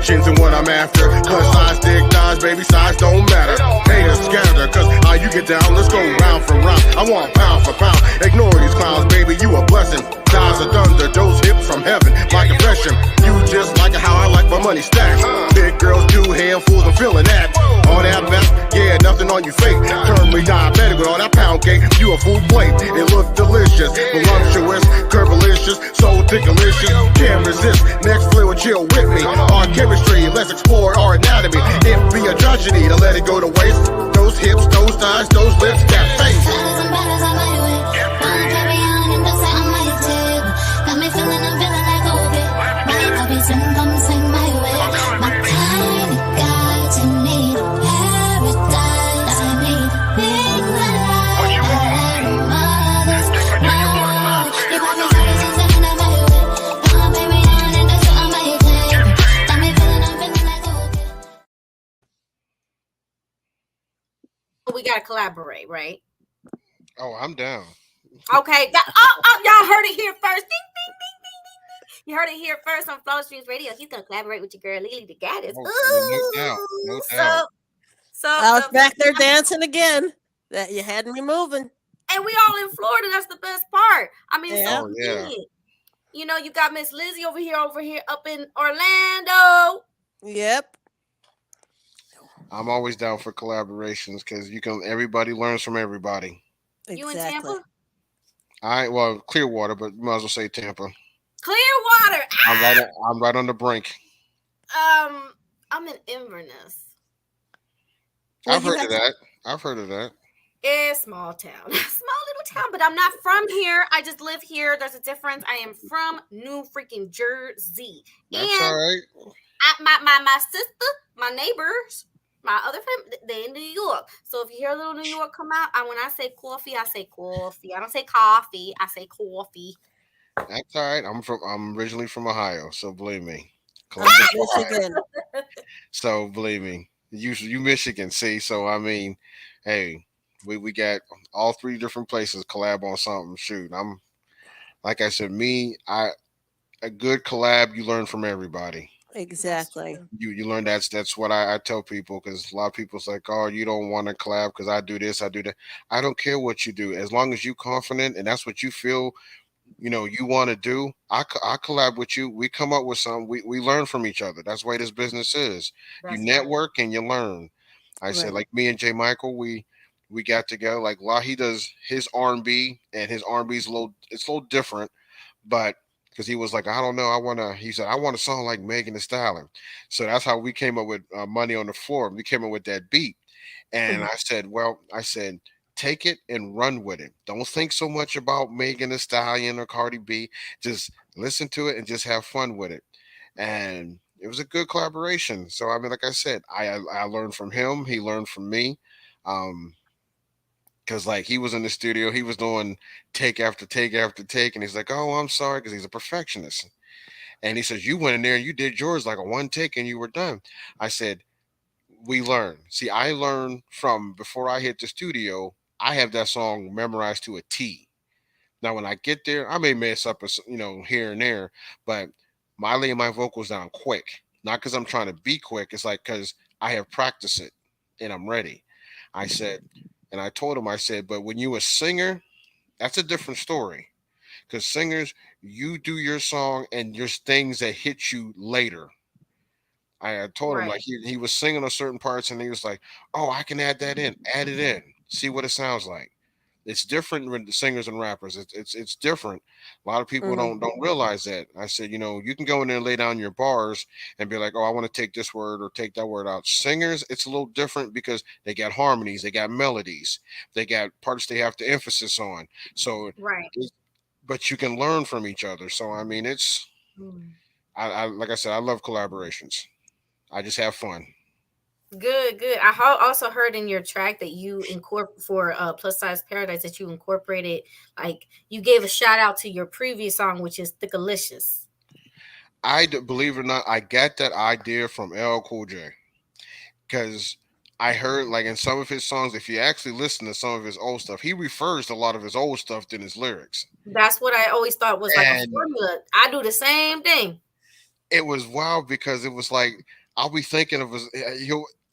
And what I'm after. Plus size, thick thighs, baby size don't matter. Haters scatter, cause how you get down, let's go round for round. I want pound for pound. Ignore these clowns, baby, you a blessing. Thighs of thunder, those hips from heaven. My confession, you just like it how I like my money stacked. Big girls do handfuls, I'm feeling that. All that best, yeah, nothing on you fake. Turn me diabetic with all that pound cake. You a full plate, it look delicious. Voluptuous, curvilicious, so delicious. Can't resist, next flavor chill with me. Our chemistry, let's explore our anatomy. It be a tragedy to let it go to waste. Those hips, those thighs, those lips, that face. We gotta collaborate, right? Oh, I'm down. Okay. Y'all heard it here first. Ding, ding, ding, ding, ding, ding. You heard it here first on FlawlessDreams Radio. He's gonna collaborate with your girl Lily the Goddess. No doubt. No doubt. I was back there dancing again. That you had me moving. And we all in Florida. That's the best part. I mean, Yeah. so convenient. You know, you got Miss Lizzie over here up in Orlando. Yep. I'm always down for collaborations because everybody learns from everybody. Exactly. You in Tampa? Well, Clearwater, but you might as well say Tampa. Clearwater. I'm right on the brink. I'm in Inverness. I've heard of that. It's small town. Small little town, but I'm not from here. I just live here. There's a difference. I am from New freaking Jersey. That's all right. My sister, my neighbors, My other family, they in New York. So if you hear a little New York come out, when I say coffee, I say coffee. I don't say coffee. I say coffee. That's all right. I'm originally from Ohio, so believe me, Columbus, Ohio. Michigan. So believe me, you Michigan. See, so I mean, hey, we got all three different places collab on something. Shoot, I'm like I said, I a good collab. You learn from everybody. That's Exactly. true. You learn that's what I tell people because a lot of people's like, oh, you don't want to collab because I do this, I do that. I don't care what you do as long as you confident and that's what you feel you want to do. I collab with you. We come up with something. We learn from each other. That's the way this business is. You That's right. network and you learn. I said Right. like me and J Michael, we got together. Like he does his R&B and his R&B is a little different, but because he was like, I don't know, he said I want a song like Megan Thee Stallion. So that's how we came up with Money on the Floor. We came up with that beat. And Mhm. I said, well, take it and run with it. Don't think so much about Megan Thee Stallion or Cardi B. Just listen to it and just have fun with it. And it was a good collaboration. So I mean, like I said, I learned from him. He learned from me. Um, because like he was in the studio, he was doing take after take after take, and he's like, "Oh, I'm sorry," because he's a perfectionist. And he says, "You went in there and you did yours like a one take, and you were done." I said, we learn. See, I learned from before I hit the studio. I have that song memorized to a T. Now, when I get there, I may mess up, here and there, but I lay my vocals down quick. Not because I'm trying to be quick. It's like because I have practiced it and I'm ready. I said, and I told him, I said, but when you a singer, that's a different story. Because singers, you do your song and there's things that hit you later. I had told him like Right. he was singing on certain parts and he was like, "Oh, I can add that in. Add it in. See what it sounds like." It's different with the singers and rappers. It's different. A lot of people Mhm. don't realize that. I said, you can go in there and lay down your bars and be like, "Oh, I want to take this word or take that word out." Singers, it's a little different because they got harmonies, they got melodies, they got parts they have to emphasis on. So, Right. but you can learn from each other. So I mean, Mm. I like I said, I love collaborations. I just have fun. Good, good. I also heard in your track that you incorporate for Plus Size Paradise that you incorporated, like you gave a shout out to your previous song, which is Thickalicious. Believe it or not, I got that idea from LL Cool J because I heard like in some of his songs, if you actually listen to some of his old stuff, he refers to a lot of his old stuff in his lyrics, That's what I always thought was like a and formula. I do the same thing. it was wild because it was like I'll be thinking of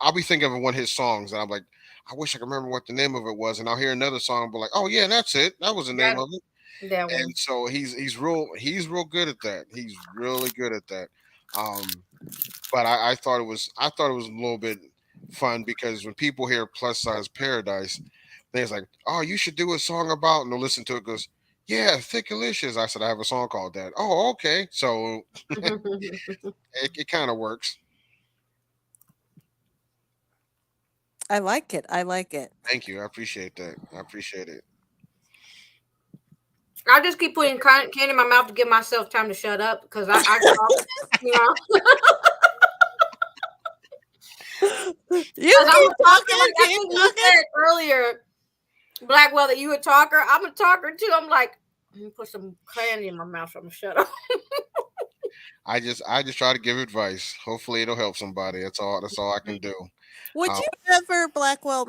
I'll be thinking of one of his songs, and I'm like, I wish I could remember what the name of it was, and I'll hear another song, but like, oh yeah, that's it, that was the name That of it. that And one. so he's real good at that. He's really good at that. Um, but I thought it was a little bit fun because when people hear Plus Size Paradise, they're like, "Oh, you should do a song about," and they'll listen to it. Goes, "Yeah, Thickalicious." I said, "I have a song called that." Oh, okay. So it kind of works. I like it. I like it. Thank you. I appreciate that. I appreciate it. I just keep putting candy in my mouth to give myself time to shut up because I talk, you know. You Because I'm keep a talker. talking. Like I Keep think you talking. said earlier, Blackwell, that you a talker. I'm a talker too. I'm like, let me put some candy in my mouth. So I'm gonna shut up. I just try to give advice. Hopefully, it'll help somebody. That's all. That's all I can do. Would Um, you ever, Blackwell,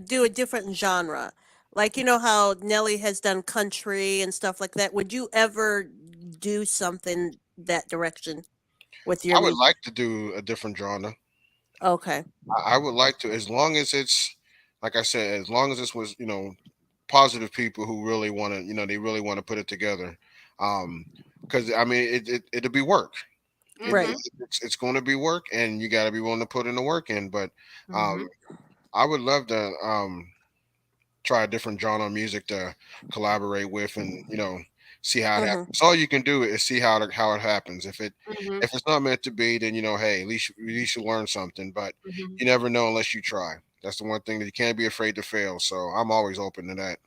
do a different genre? Like, you know how Nelly has done country and stuff like that. Would you ever do something that direction with your I would music? like to do a different genre. Okay. I would like to, as long as it's, like I said, as long as this was, positive people who really want to, they really want to put it together. Because I mean, it'll be work. Right. It's going to be work, and you got to be willing to put in the work in. But Mm-hmm. um, I would love to try a different genre of music to collaborate with, and see how it Mm-hmm. happens. All you can do is see how it happens. Mm-hmm. If it's not meant to be, then hey, at least you learn something. But Mm-hmm. you never know unless you try. That's the one thing that you can't be afraid to fail. So I'm always open to that.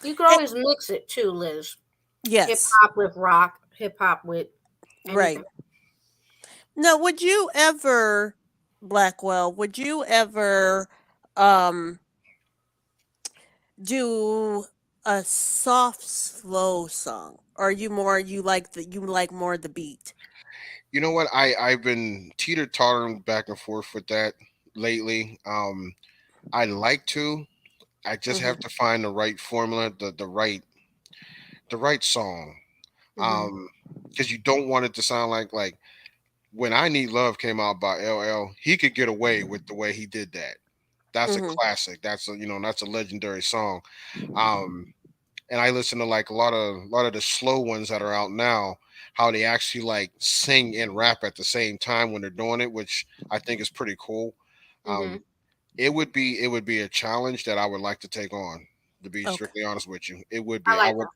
You can always mix it too, Liz. Hip Yes. hop with rock, hip hop with Right. anything. Now, would you ever Blackwell, would you ever um do a soft, slow song? Or are you more you like more the beat? You know what? I've been teeter tottering back and forth with that lately. I like to. I just Mhm. have to find the right formula, the right song. Mhm. Because you don't want it to sound like when I Need Love came out by LL, he could get away with the way he did that. That's a Mhm. classic. That's a legendary song. Um, and I listen to like a lot of the slow ones that are out now, how they actually like sing and rap at the same time when they're doing it, which I think is pretty cool. Mm-hmm. Um, it would be a challenge that I would like to take on. To be Okay. strictly honest with you, it would I be. I like would.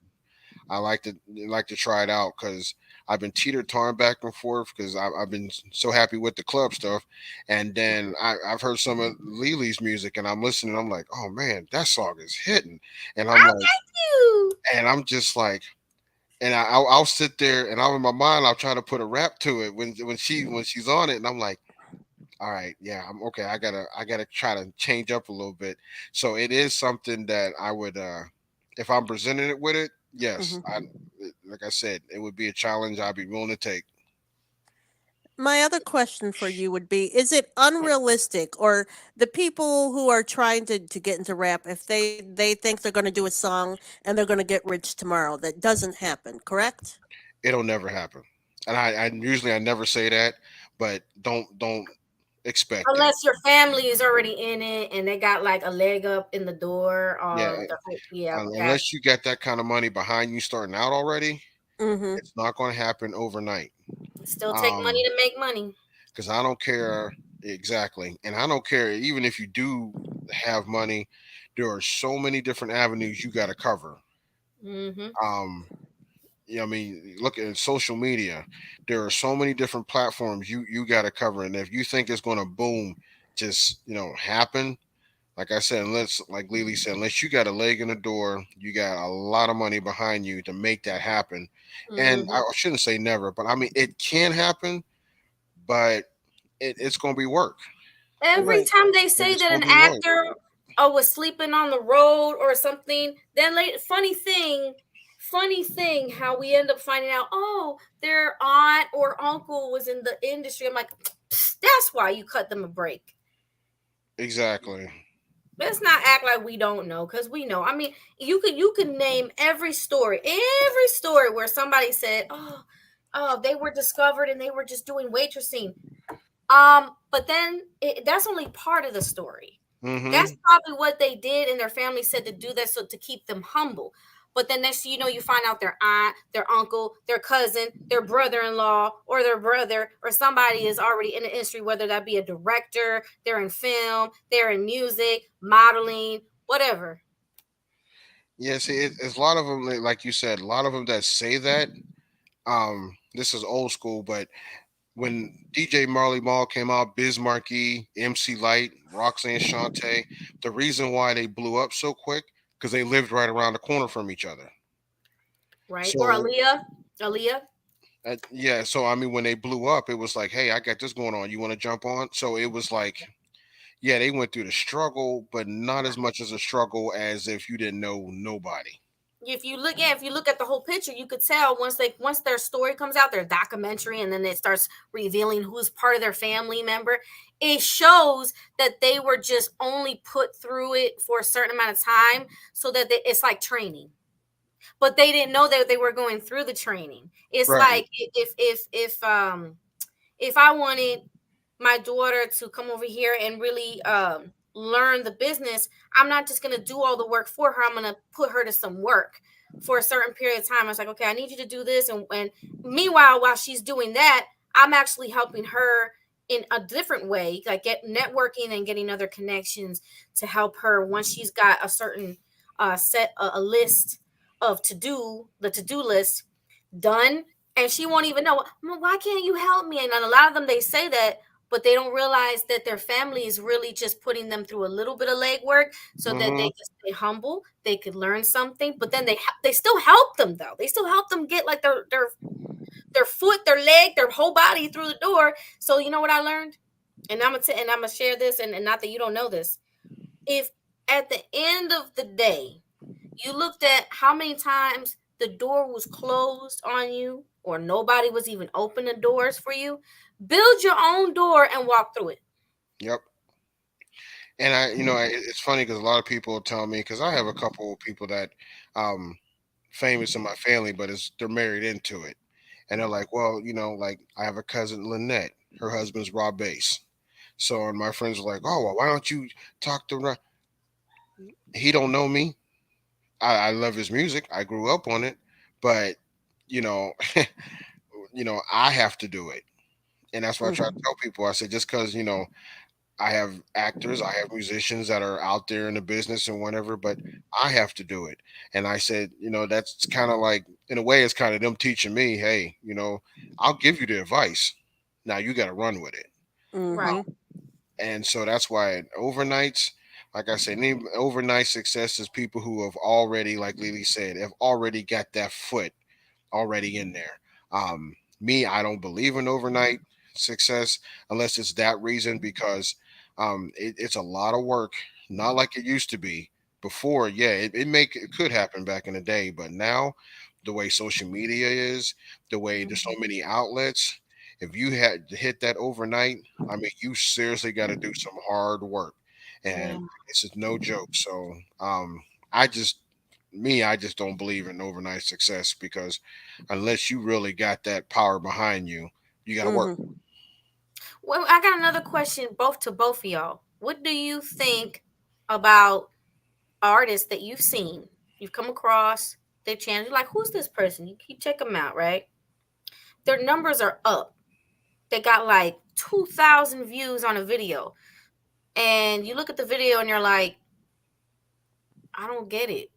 I like to try it out because I've been teeter tottering back and forth because I've been so happy with the club stuff, and then I've heard some of Lily's music and I'm listening. I'm like, oh man, that song is hitting, and I'm I like, thank you. and I'm just like, and I'll sit there and I'm in my mind. I'll try to put a rap to it when she's on it, and I'm like, all right, yeah, I'm okay. I gotta try to change up a little bit. So it is something that I would, if I'm presenting it with it, yes, Mhm. like I said, it would be a challenge I'd be willing to take. My other question for you would be, is it unrealistic, or the people who are trying to get into rap, if they think they're going to do a song and they're going to get rich tomorrow, that doesn't happen, correct? It'll never happen, and I never say that, but don't expect that. Unless your family is already in it and they got like a leg up in the door. Yeah, Yeah, that unless you got that kind of money behind you starting out already, Mhm. it's not going to happen overnight. still take money Um, to make money. because I don't care exactly, and I don't care even if you do have money. There are so many different avenues you got to cover. Mm-hmm. Um, yeah, I mean, look at social media. There are so many different platforms you got to cover, and if you think it's going to boom, just happen. Like I said, unless like Lily said, unless you got a leg in the door, you got a lot of money behind you to make that happen. And I Mm-hmm. shouldn't say never, but I mean it can happen, but it's going to be work. Every Right. time they Like say it's that going an to be work. actor was sleeping on the road or something, then funny thing, how we end up finding out, oh, their aunt or uncle was in the industry. I'm like, that's why you cut them a break. Exactly. Let's not act like we don't know, because we know. I mean, you could name every story where somebody said, oh, they were discovered and they were just doing waitressing. But then that's only part of the story. That's Hmm. probably what they did, and their family said to do that so to keep them humble. But then next thing you know, you find out their aunt, their uncle, their cousin, their brother-in-law, or their brother, or somebody is already in the industry, whether that be a director, they're in film, they're in music, modeling, whatever. Yeah, see, it's a lot of them, like you said, a lot of them that say that. This is old school, but when DJ Marley Marl came out, Biz Markie, MC Light, Roxanne Shante, the reason why they blew up so quick because they lived right around the corner from each other. Right? Or So Aaliyah. yeah, so I mean, when they blew up, it was like, hey, I got this going on. You want to jump on? So it was like, yeah, they went through the struggle, but not as much as a struggle as if you didn't know nobody. If you look at the whole picture, you could tell once their story comes out, their documentary, and then it starts revealing who's part of their family member. It shows that they were just only put through it for a certain amount of time, so that it's like training. But they didn't know that they were going through the training. It's Right. like if I wanted my daughter to come over here and really learn the business, I'm not just going to do all the work for her. I'm going to put her to some work for a certain period of time. I was like, okay, I need you to do this. And meanwhile, while she's doing that, I'm actually helping her in a different way, like get networking and getting other connections to help her once she's got a certain set a list of the to-do list done, and she won't even know, "Mom, why can't you help me?" And a lot of them, they say that, but they don't realize that their family is really just putting them through a little bit of legwork so that Hmm. they can stay humble, they could learn something. But then they still help them, though. They still help them get like their foot, their leg, their whole body through the door. So you know what I learned? And I'm gonna share this, and not that you don't know this. If at the end of the day you looked at how many times the door was closed on you, or nobody was even opening doors for you, build your own door and walk through it. Yep. And it's funny because a lot of people tell me, because I have a couple of people that um famous in my family, but they're married into it, and they're like, well, like I have a cousin Lynette, her husband's Rob Bass. So, and my friends were like, oh, well, why don't you talk to Rob? He don't know me. I love his music. I grew up on it, but you know, I have to do it, and that's why I try to tell people. I said, just because I have actors, I have musicians that are out there in the business and whatever, but I have to do it. And I said, that's kind of like, in a way, it's kind of them teaching me, hey, I'll give you the advice. Now you got to run with it. Right. And so that's why overnights, like I said, any overnight success is people who have already, like Lily said, have already got that foot already in there. Me, I don't believe in overnight success unless it's that reason, because it's a lot of work, not like it used to be before. Yeah, it could happen back in the day, but now the way social media is, the way there's so many outlets, if you had to hit that overnight, I mean, you seriously got to do some hard work, Yeah. and it's just no joke. So, I just I just don't believe in overnight success, because unless you really got that power behind you, you got to work. Well, I got another question, both of y'all. What do you think about artists that you've seen, you've come across their channel? You're like, who's this person? You check them out, right? Their numbers are up. They got like 2,000 views on a video, and you look at the video and you're like, I don't get it.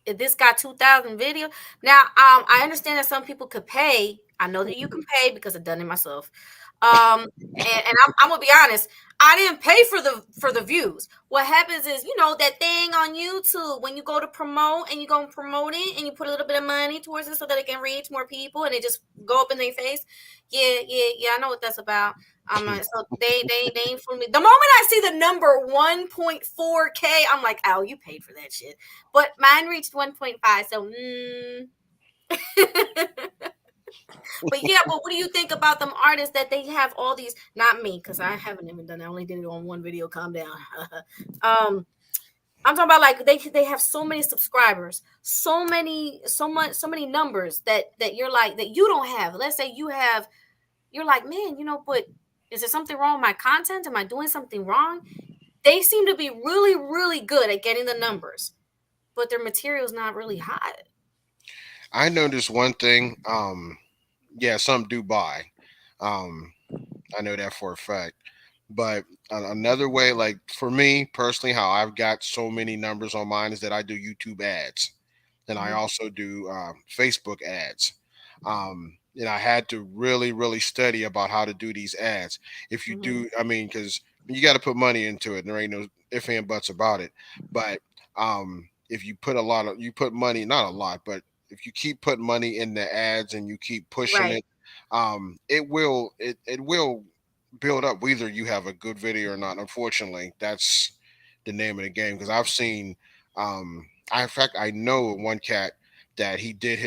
If this got 2,000 video. Now, I understand that some people could pay. I know that you can pay because I've done it myself. And I'm gonna be honest. I didn't pay for the views. What happens is, that thing on YouTube when you go to promote and you go and promote it and you put a little bit of money towards it so that it can reach more people and it just go up in their face. Yeah, yeah, yeah. I know what that's about. So they ain't fooling me. The moment I see the number 1.4K, I'm like, oh, you paid for that shit. But mine reached 1.5, so But yeah, but what do you think about them artists that they have all these? Not me, because I haven't even done it. I only did it on one video. Calm down. I'm talking about like they have so many subscribers, so many numbers that you're like that you don't have. Let's say you're like, man, but is there something wrong with my content? Am I doing something wrong? They seem to be really, really good at getting the numbers, but their material's not really hot. I noticed one thing. Yeah, some do buy. Um, I know that for a fact. But another way, like for me personally, how I've got so many numbers on mine is that I do YouTube ads, and I also do Facebook ads. And I had to really, really study about how to do these ads. If you do, I mean, because you got to put money into it. And there ain't no if and buts about it. But if you put you put money, not a lot, but if you keep putting money in the ads and you keep pushing Right. it, it will build up whether you have a good video or not. Unfortunately, that's the name of the game, because I've seen in fact I know one cat that he did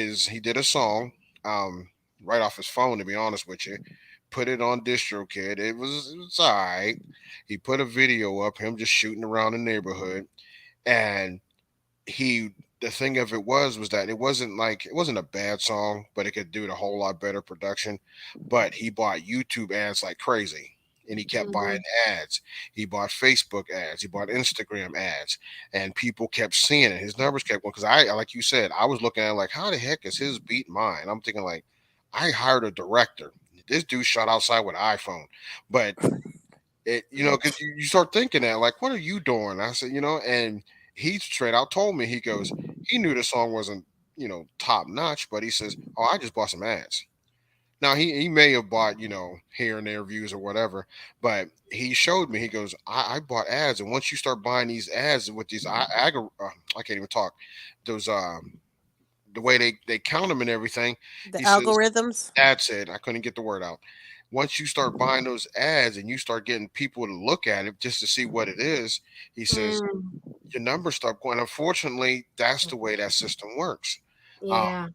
a song um right off his phone, to be honest with you. Put it on DistroKid. It was all right. He put a video up, him just shooting around the neighborhood, and he the thing of it was that it wasn't a bad song, but it could do it a whole lot better production. But he bought YouTube ads like crazy. And he kept buying ads. He bought Facebook ads. He bought Instagram ads, and people kept seeing it. His numbers kept going, because like you said, I was looking at it like, how the heck is his beat mine? I'm thinking like, I hired a director. This dude shot outside with an iPhone, but because you start thinking that, like, what are you doing? I said, and he straight out told me, he goes, he knew the song wasn't, top notch, but he says, oh, I just bought some ads. Now he may have bought, here and there views or whatever, but he showed me, he goes, I bought ads. And once you start buying these ads with these, I can't even talk, those, the way they count them and everything, The he says, algorithms. that's it. I couldn't get the word out. once you start buying those ads and you start getting people to look at it just to see what it is, he says Mm, your numbers start going. Unfortunately, that's the way that system works. Um, yeah.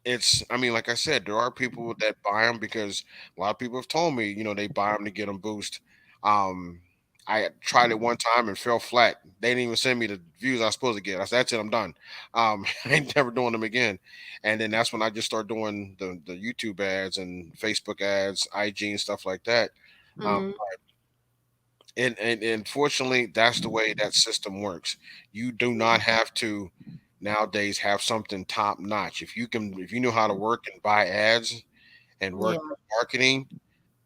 it's, I mean, like I said, there are people that buy them because a lot of people have told me, they buy them to get them boost. Um, I tried it one time and fell flat. They didn't even send me the views I was supposed to get. I said, that's it, I'm done. I ain't never doing them again. And then that's when I just started doing the YouTube ads and Facebook ads, IG and stuff like that. Um, Mm, and fortunately, that's the way that system works. You do not have to nowadays have something top notch. If you know how to work and buy ads and yeah. work marketing,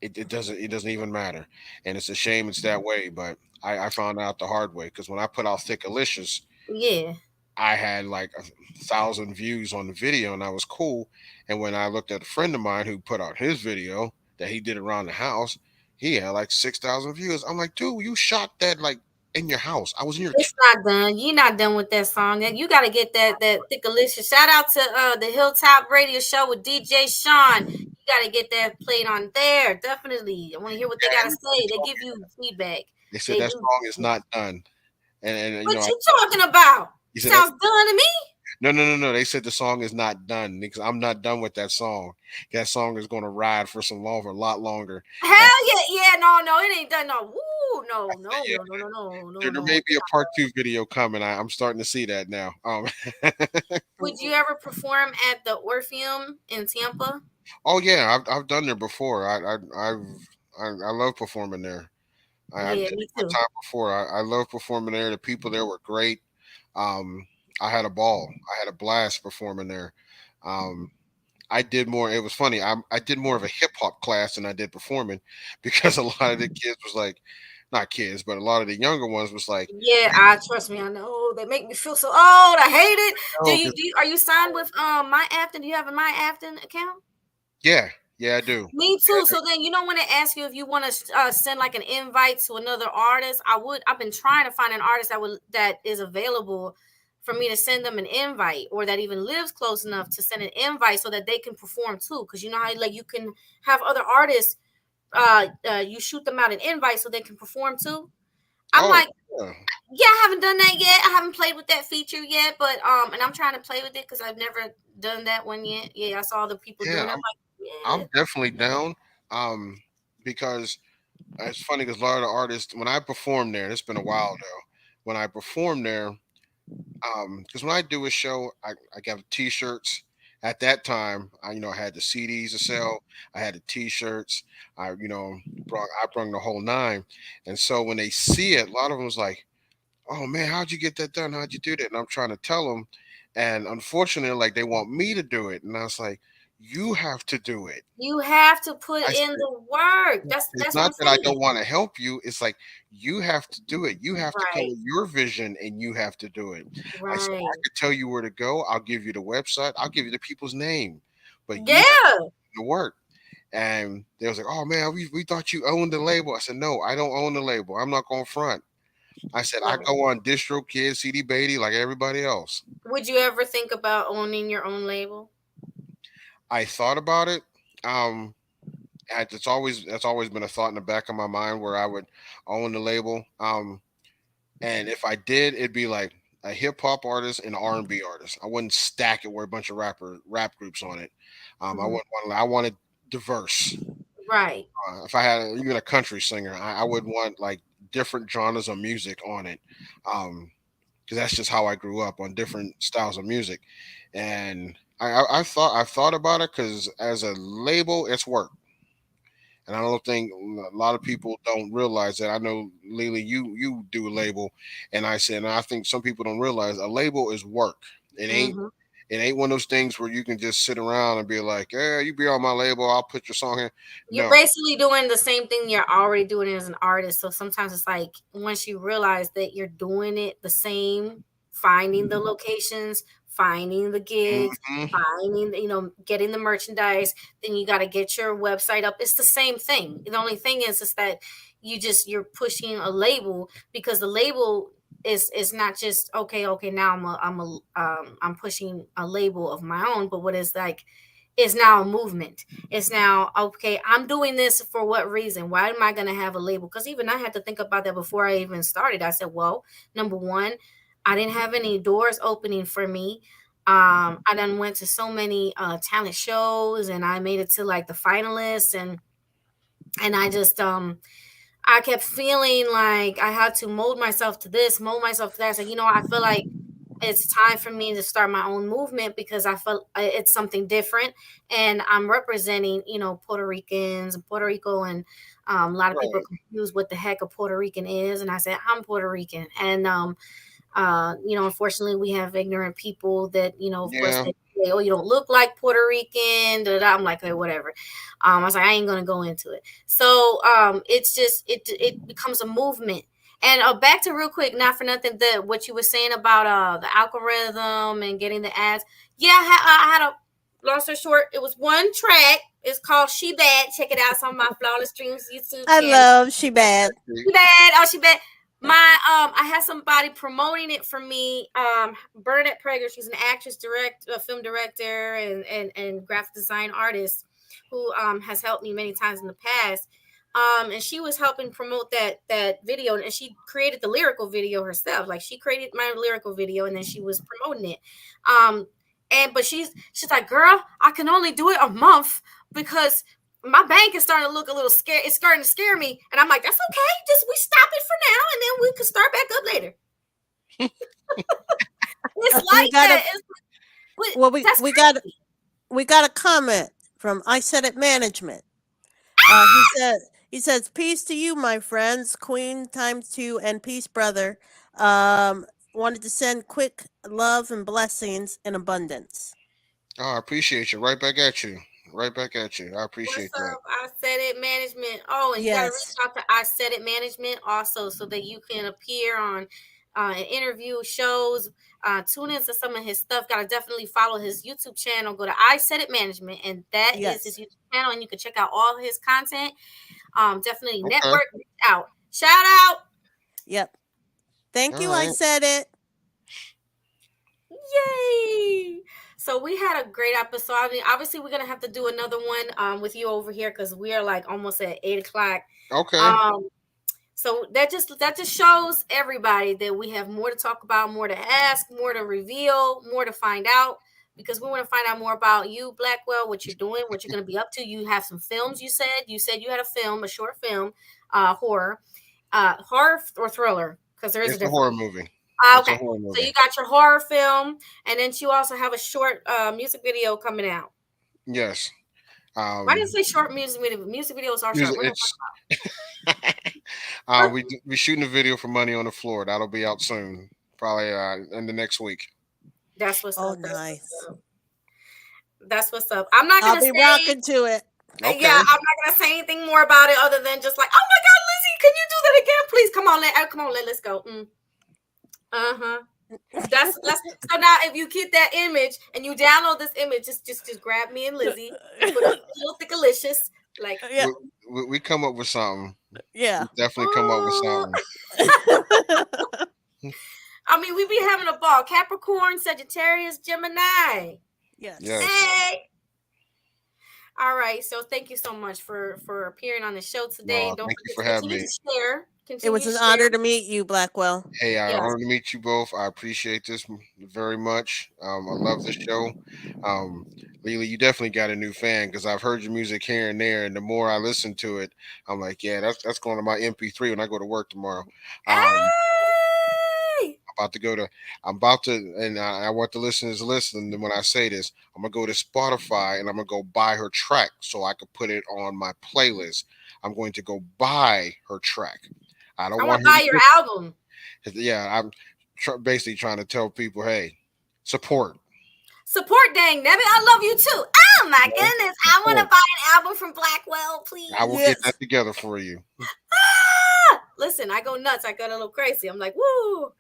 it doesn't even matter. And it's a shame it's that way, but I found out the hard way because when I put out Thick Alicious, Yeah. I had like 1,000 views on the video and I was cool. And when I looked at a friend of mine who put out his video that he did around the house, he had like 6,000 views. I'm like, dude, you shot that like in your house. I was in your It's not done. You're not done with that song. You got to get that Thickalicious. Shout out to the Hilltop Radio Show with DJ Sean. You got to get that played on there. Definitely. I want to hear what they got to say. They give you feedback. They said They that do. song is not done. And What you talking about? he said that Sounds done to me. no. They said the song is not done because I'm not done with that song. That song is going to ride for a lot longer. Hell yeah, yeah, no, it ain't done. No, woo, no, Yeah, there no. may be a part two video coming. I'm starting to see that now. Would you ever perform at the Orpheum in Tampa? Oh yeah, I've done there before. I love performing there. I've Yeah, did me it one too. time before. I love performing there. The people there were great. Um, I had a ball. I had a blast performing there. Um, I did more. It was funny. I did more of a hip hop class than I did performing because a lot of the kids was like, not kids, but a lot of the younger ones was like, Yeah, I trust me. I know they make me feel so old. I hate it. no, 'cause- Are you signed with My Afton? Do you have a My Afton account? yeah, yeah, I do. Me Yeah, too. So then when they ask you if you want to send like an invite to another artist, I've been trying to find an artist that is available for me to send them an invite, or that even lives close enough to send an invite so that they can perform too. Because you know how like you can have other artists, you shoot them out an invite so they can perform too. I'm oh, like, yeah. yeah, I haven't done that yet. I haven't played with that feature yet, but and I'm trying to play with it because I've never done that one yet. Yeah, I saw other people Yeah, doing it. I'm like, yeah. I'm definitely down. Because it's funny because a lot of the artists, when I perform there, it's been a while though. When I perform there, because when I do a show, I got T-shirts. At that time, I had the CDs to sell. I had the T-shirts. I brung the whole nine. And so when they see it, a lot of them was like, "Oh man, how'd you get that done? How'd you do that?" And I'm trying to tell them, and unfortunately, like they want me to do it, and I was like, "You have to do it." You have to put I in said, the work. it's That's what not I'm that I saying. don't want to help you. It's like you have to do it. You have to come Right, with your vision and you have to do it. I said, right. I could tell you where to go. I'll give you the website. I'll give you the people's name, but you have Yeah, to work. And they was like, oh man, we thought you owned the label. I said, no, I don't own the label. I'm not going to front. I said, I right. go on DistroKid, CD Baby like everybody else. Would you ever think about owning your own label? I thought about it. Um, that's always been a thought in the back of my mind where I would own the label. And if I did, it'd be like a hip hop artist and an R&B artist. I wouldn't stack it with a bunch of rap groups on it. I Mhm. wouldn't want. I wanted diverse. Right. If I had even a country singer, I would want like different genres of music on it. Because that's just how I grew up on different styles of music. And I thought about it because as a label, it's work. And I don't think a lot of people don't realize that. I know, Lily, you do a label, and I said, and I think some people don't realize a label is work. It ain't Hmm. it ain't one of those things where you can just sit around and be like, yeah, you be on my label, I'll put your song here. You're No, basically doing the same thing you're already doing as an artist. So sometimes it's like once you realize that you're doing it the same, finding the locations, finding the gigs, hmm finding getting the merchandise, then you got to get your website up. It's the same thing. The only thing is that you're pushing a label, because the label is not just okay, now I'm pushing a label of my own, but what is like is now a movement. It's now, okay, I'm doing this for what reason? Why am I going to have a label? Because even I had to think about that before I even started. I said, well, number one, I didn't have any doors opening for me. I done went to so many talent shows, and I made it to like the finalists, and I just I kept feeling like I had to mold myself to this, mold myself to that. So, I feel like it's time for me to start my own movement because I felt it's something different, and I'm representing, Puerto Ricans, Puerto Rico, and a lot of people are Right. confused what the heck a Puerto Rican is, and I said I'm Puerto Rican, and unfortunately, we have ignorant people that, of course, Yeah. they say, oh, you don't look like Puerto Rican. Da, da, da. I'm like, hey, whatever. I was like, I ain't gonna go into it. So it's just it becomes a movement. And back to real quick, not for nothing, what you were saying about the algorithm and getting the ads. Yeah, I had a long story short. It was one track. It's called "She Bad." Check it out. It's on my Flawless Dreams YouTube I channel. love She Bad. She bad. Oh, she bad. My I had somebody promoting it for me. Bernadette Prager. She's an actress, film director, and graphic design artist who has helped me many times in the past. And she was helping promote that video, and she created the lyrical video herself. Like she created my lyrical video, and then she was promoting it. But she's like, girl, I can only do it a month because my bank is starting to look a little scared. It's starting to scare me. And I'm like, that's okay. Just we stop it for now and then we can start back up later. It's like that. We got a comment from I Said It Management. He says, peace to you, my friends, Queen ×2 and peace, brother. Wanted to send quick love and blessings in abundance. Oh, I appreciate you. Right back at you. Right back at you. I appreciate What's that. up? I Said It Management. Oh, and you got to reach out to I Said It Management also so that you can appear on interview shows. Tune into some of his stuff. Got to definitely follow his YouTube channel. Go to I Said It Management, and that is his YouTube channel, and you can check out all his content. Definitely network, reach out. Shout out. Yep. Thank All you. right. I said it. Yay! So we had a great episode. I mean, obviously, we're gonna have to do another one with you over here because we are like almost at 8:00. Okay. So that just shows everybody that we have more to talk about, more to ask, more to reveal, more to find out. Because we want to find out more about you, Blackwell, what you're doing, what you're gonna be up to. You have some films. You said you had a short film, horror or thriller, because there is a It's a difference. horror movie. Okay, so you got your horror film, and then you also have a short music video coming out. Yes. Why didn't say short music video? Music videos are short. We shooting a video for Money on the Floor. That'll be out soon, probably in the next week. That's what's up. Nice. That's what's up. I'm not gonna I'll be rocking to it. Okay. Yeah, I'm not gonna say anything more about it other than just like, oh my God, Lizzie, can you do that again, please? Come on, let's go. So now if you get that image and you download this image, just grab me and Lizzie, put a little thickalicious, like we come up with something. Yeah, we definitely come up with something. I mean, we be having a ball. Capricorn, Sagittarius, Gemini. Yes. Hey. All right. So thank you so much for appearing on the show today. Thank you for having me. It was an honor to meet you, Blackwell. Hey, I honor to meet you both. I appreciate this very much. I love the show. Lily, you definitely got a new fan because I've heard your music here and there, and the more I listen to it, I'm like, yeah, that's going to my MP3 when I go to work tomorrow. I'm about to, and I want the listeners to listen. And when I say this, I'm gonna go to Spotify and I'm gonna go buy her track so I could put it on my playlist. I'm going to go buy her track. I want to buy your album. Yeah, I'm basically trying to tell people, hey, support. Support, dang nabbit. I love you too. Oh my goodness. I want to buy an album from Blackwell, please. I will get that together for you. Listen, I go nuts. I go a little crazy. I'm like, woo.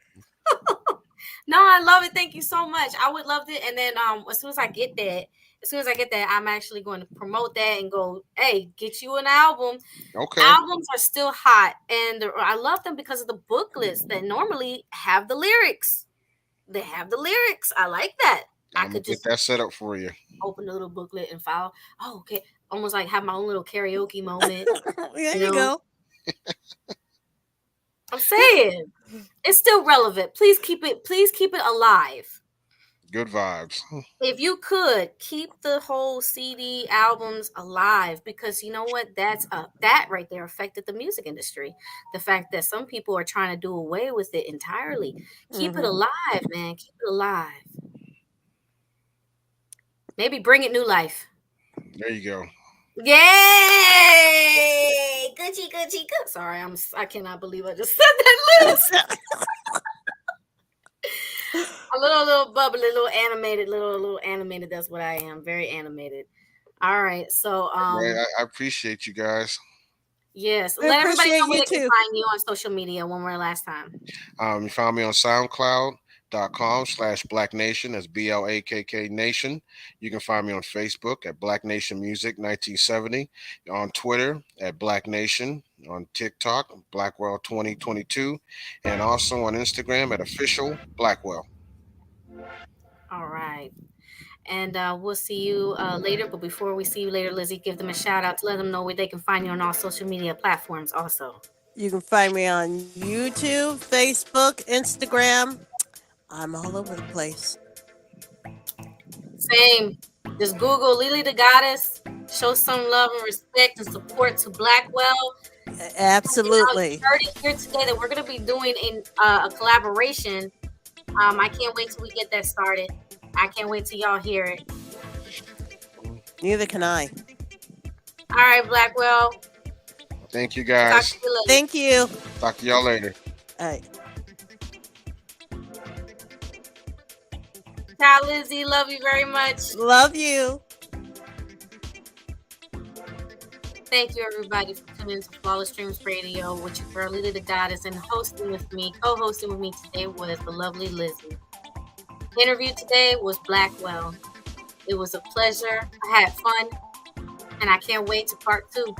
No, I love it. Thank you so much. I would love it. And then as soon as I get that, I'm actually going to promote that and go, hey, get you an album. Okay. Albums are still hot. And I love them because of the booklets that normally have the lyrics. They have the lyrics. I like that. I I'm gonna could get just that set up for you. open the little booklet and follow. Oh, okay. Almost like have my own little karaoke moment. There You you know, go. I'm saying it's still relevant. Please keep it alive. Good vibes. If you could keep the whole CD albums alive, because you know what, that right there affected the music industry. The fact that some people are trying to do away with it entirely. Keep it alive, man. Keep it alive. Maybe bring it new life. There you go. Yay! Gucci, Gucci, good. Sorry, I cannot believe I just said that, Liz. A little bubbly, little animated. That's what I am. Very animated. All right. So Right, I appreciate you guys. yes. We Let everybody appreciate know where you they can too. find you on social media one more last time. You found me on SoundCloud.com/Black Nation. That's BLAKK Nation. You can find me on Facebook at Black Nation Music 1970. On Twitter at Black Nation. On TikTok, Blackwell 2022. And also on Instagram at Official Blackwell. All right. And we'll see you later. But before we see you later, Lizzie, give them a shout out to let them know where they can find you on all social media platforms also. You can find me on YouTube, Facebook, Instagram. I'm all over the place. Same. Just Google Lily the Goddess. Show some love and respect and support to Blackwell. Absolutely. You heard it here today that we're going to be doing a collaboration. I can't wait till we get that started. I can't wait till y'all hear it. Neither can I. All right, Blackwell. Thank you guys. Talk to you later. Thank you. Talk to y'all later. All right. Ciao, Lizzie. Love you very much. Love you. Thank you, everybody, for tuning into Flawless Dreams Radio with your girl, Lily the Goddess, and co-hosting with me today was the lovely Lizzie. The interview today was Blackwell. It was a pleasure. I had fun, and I can't wait to part 2.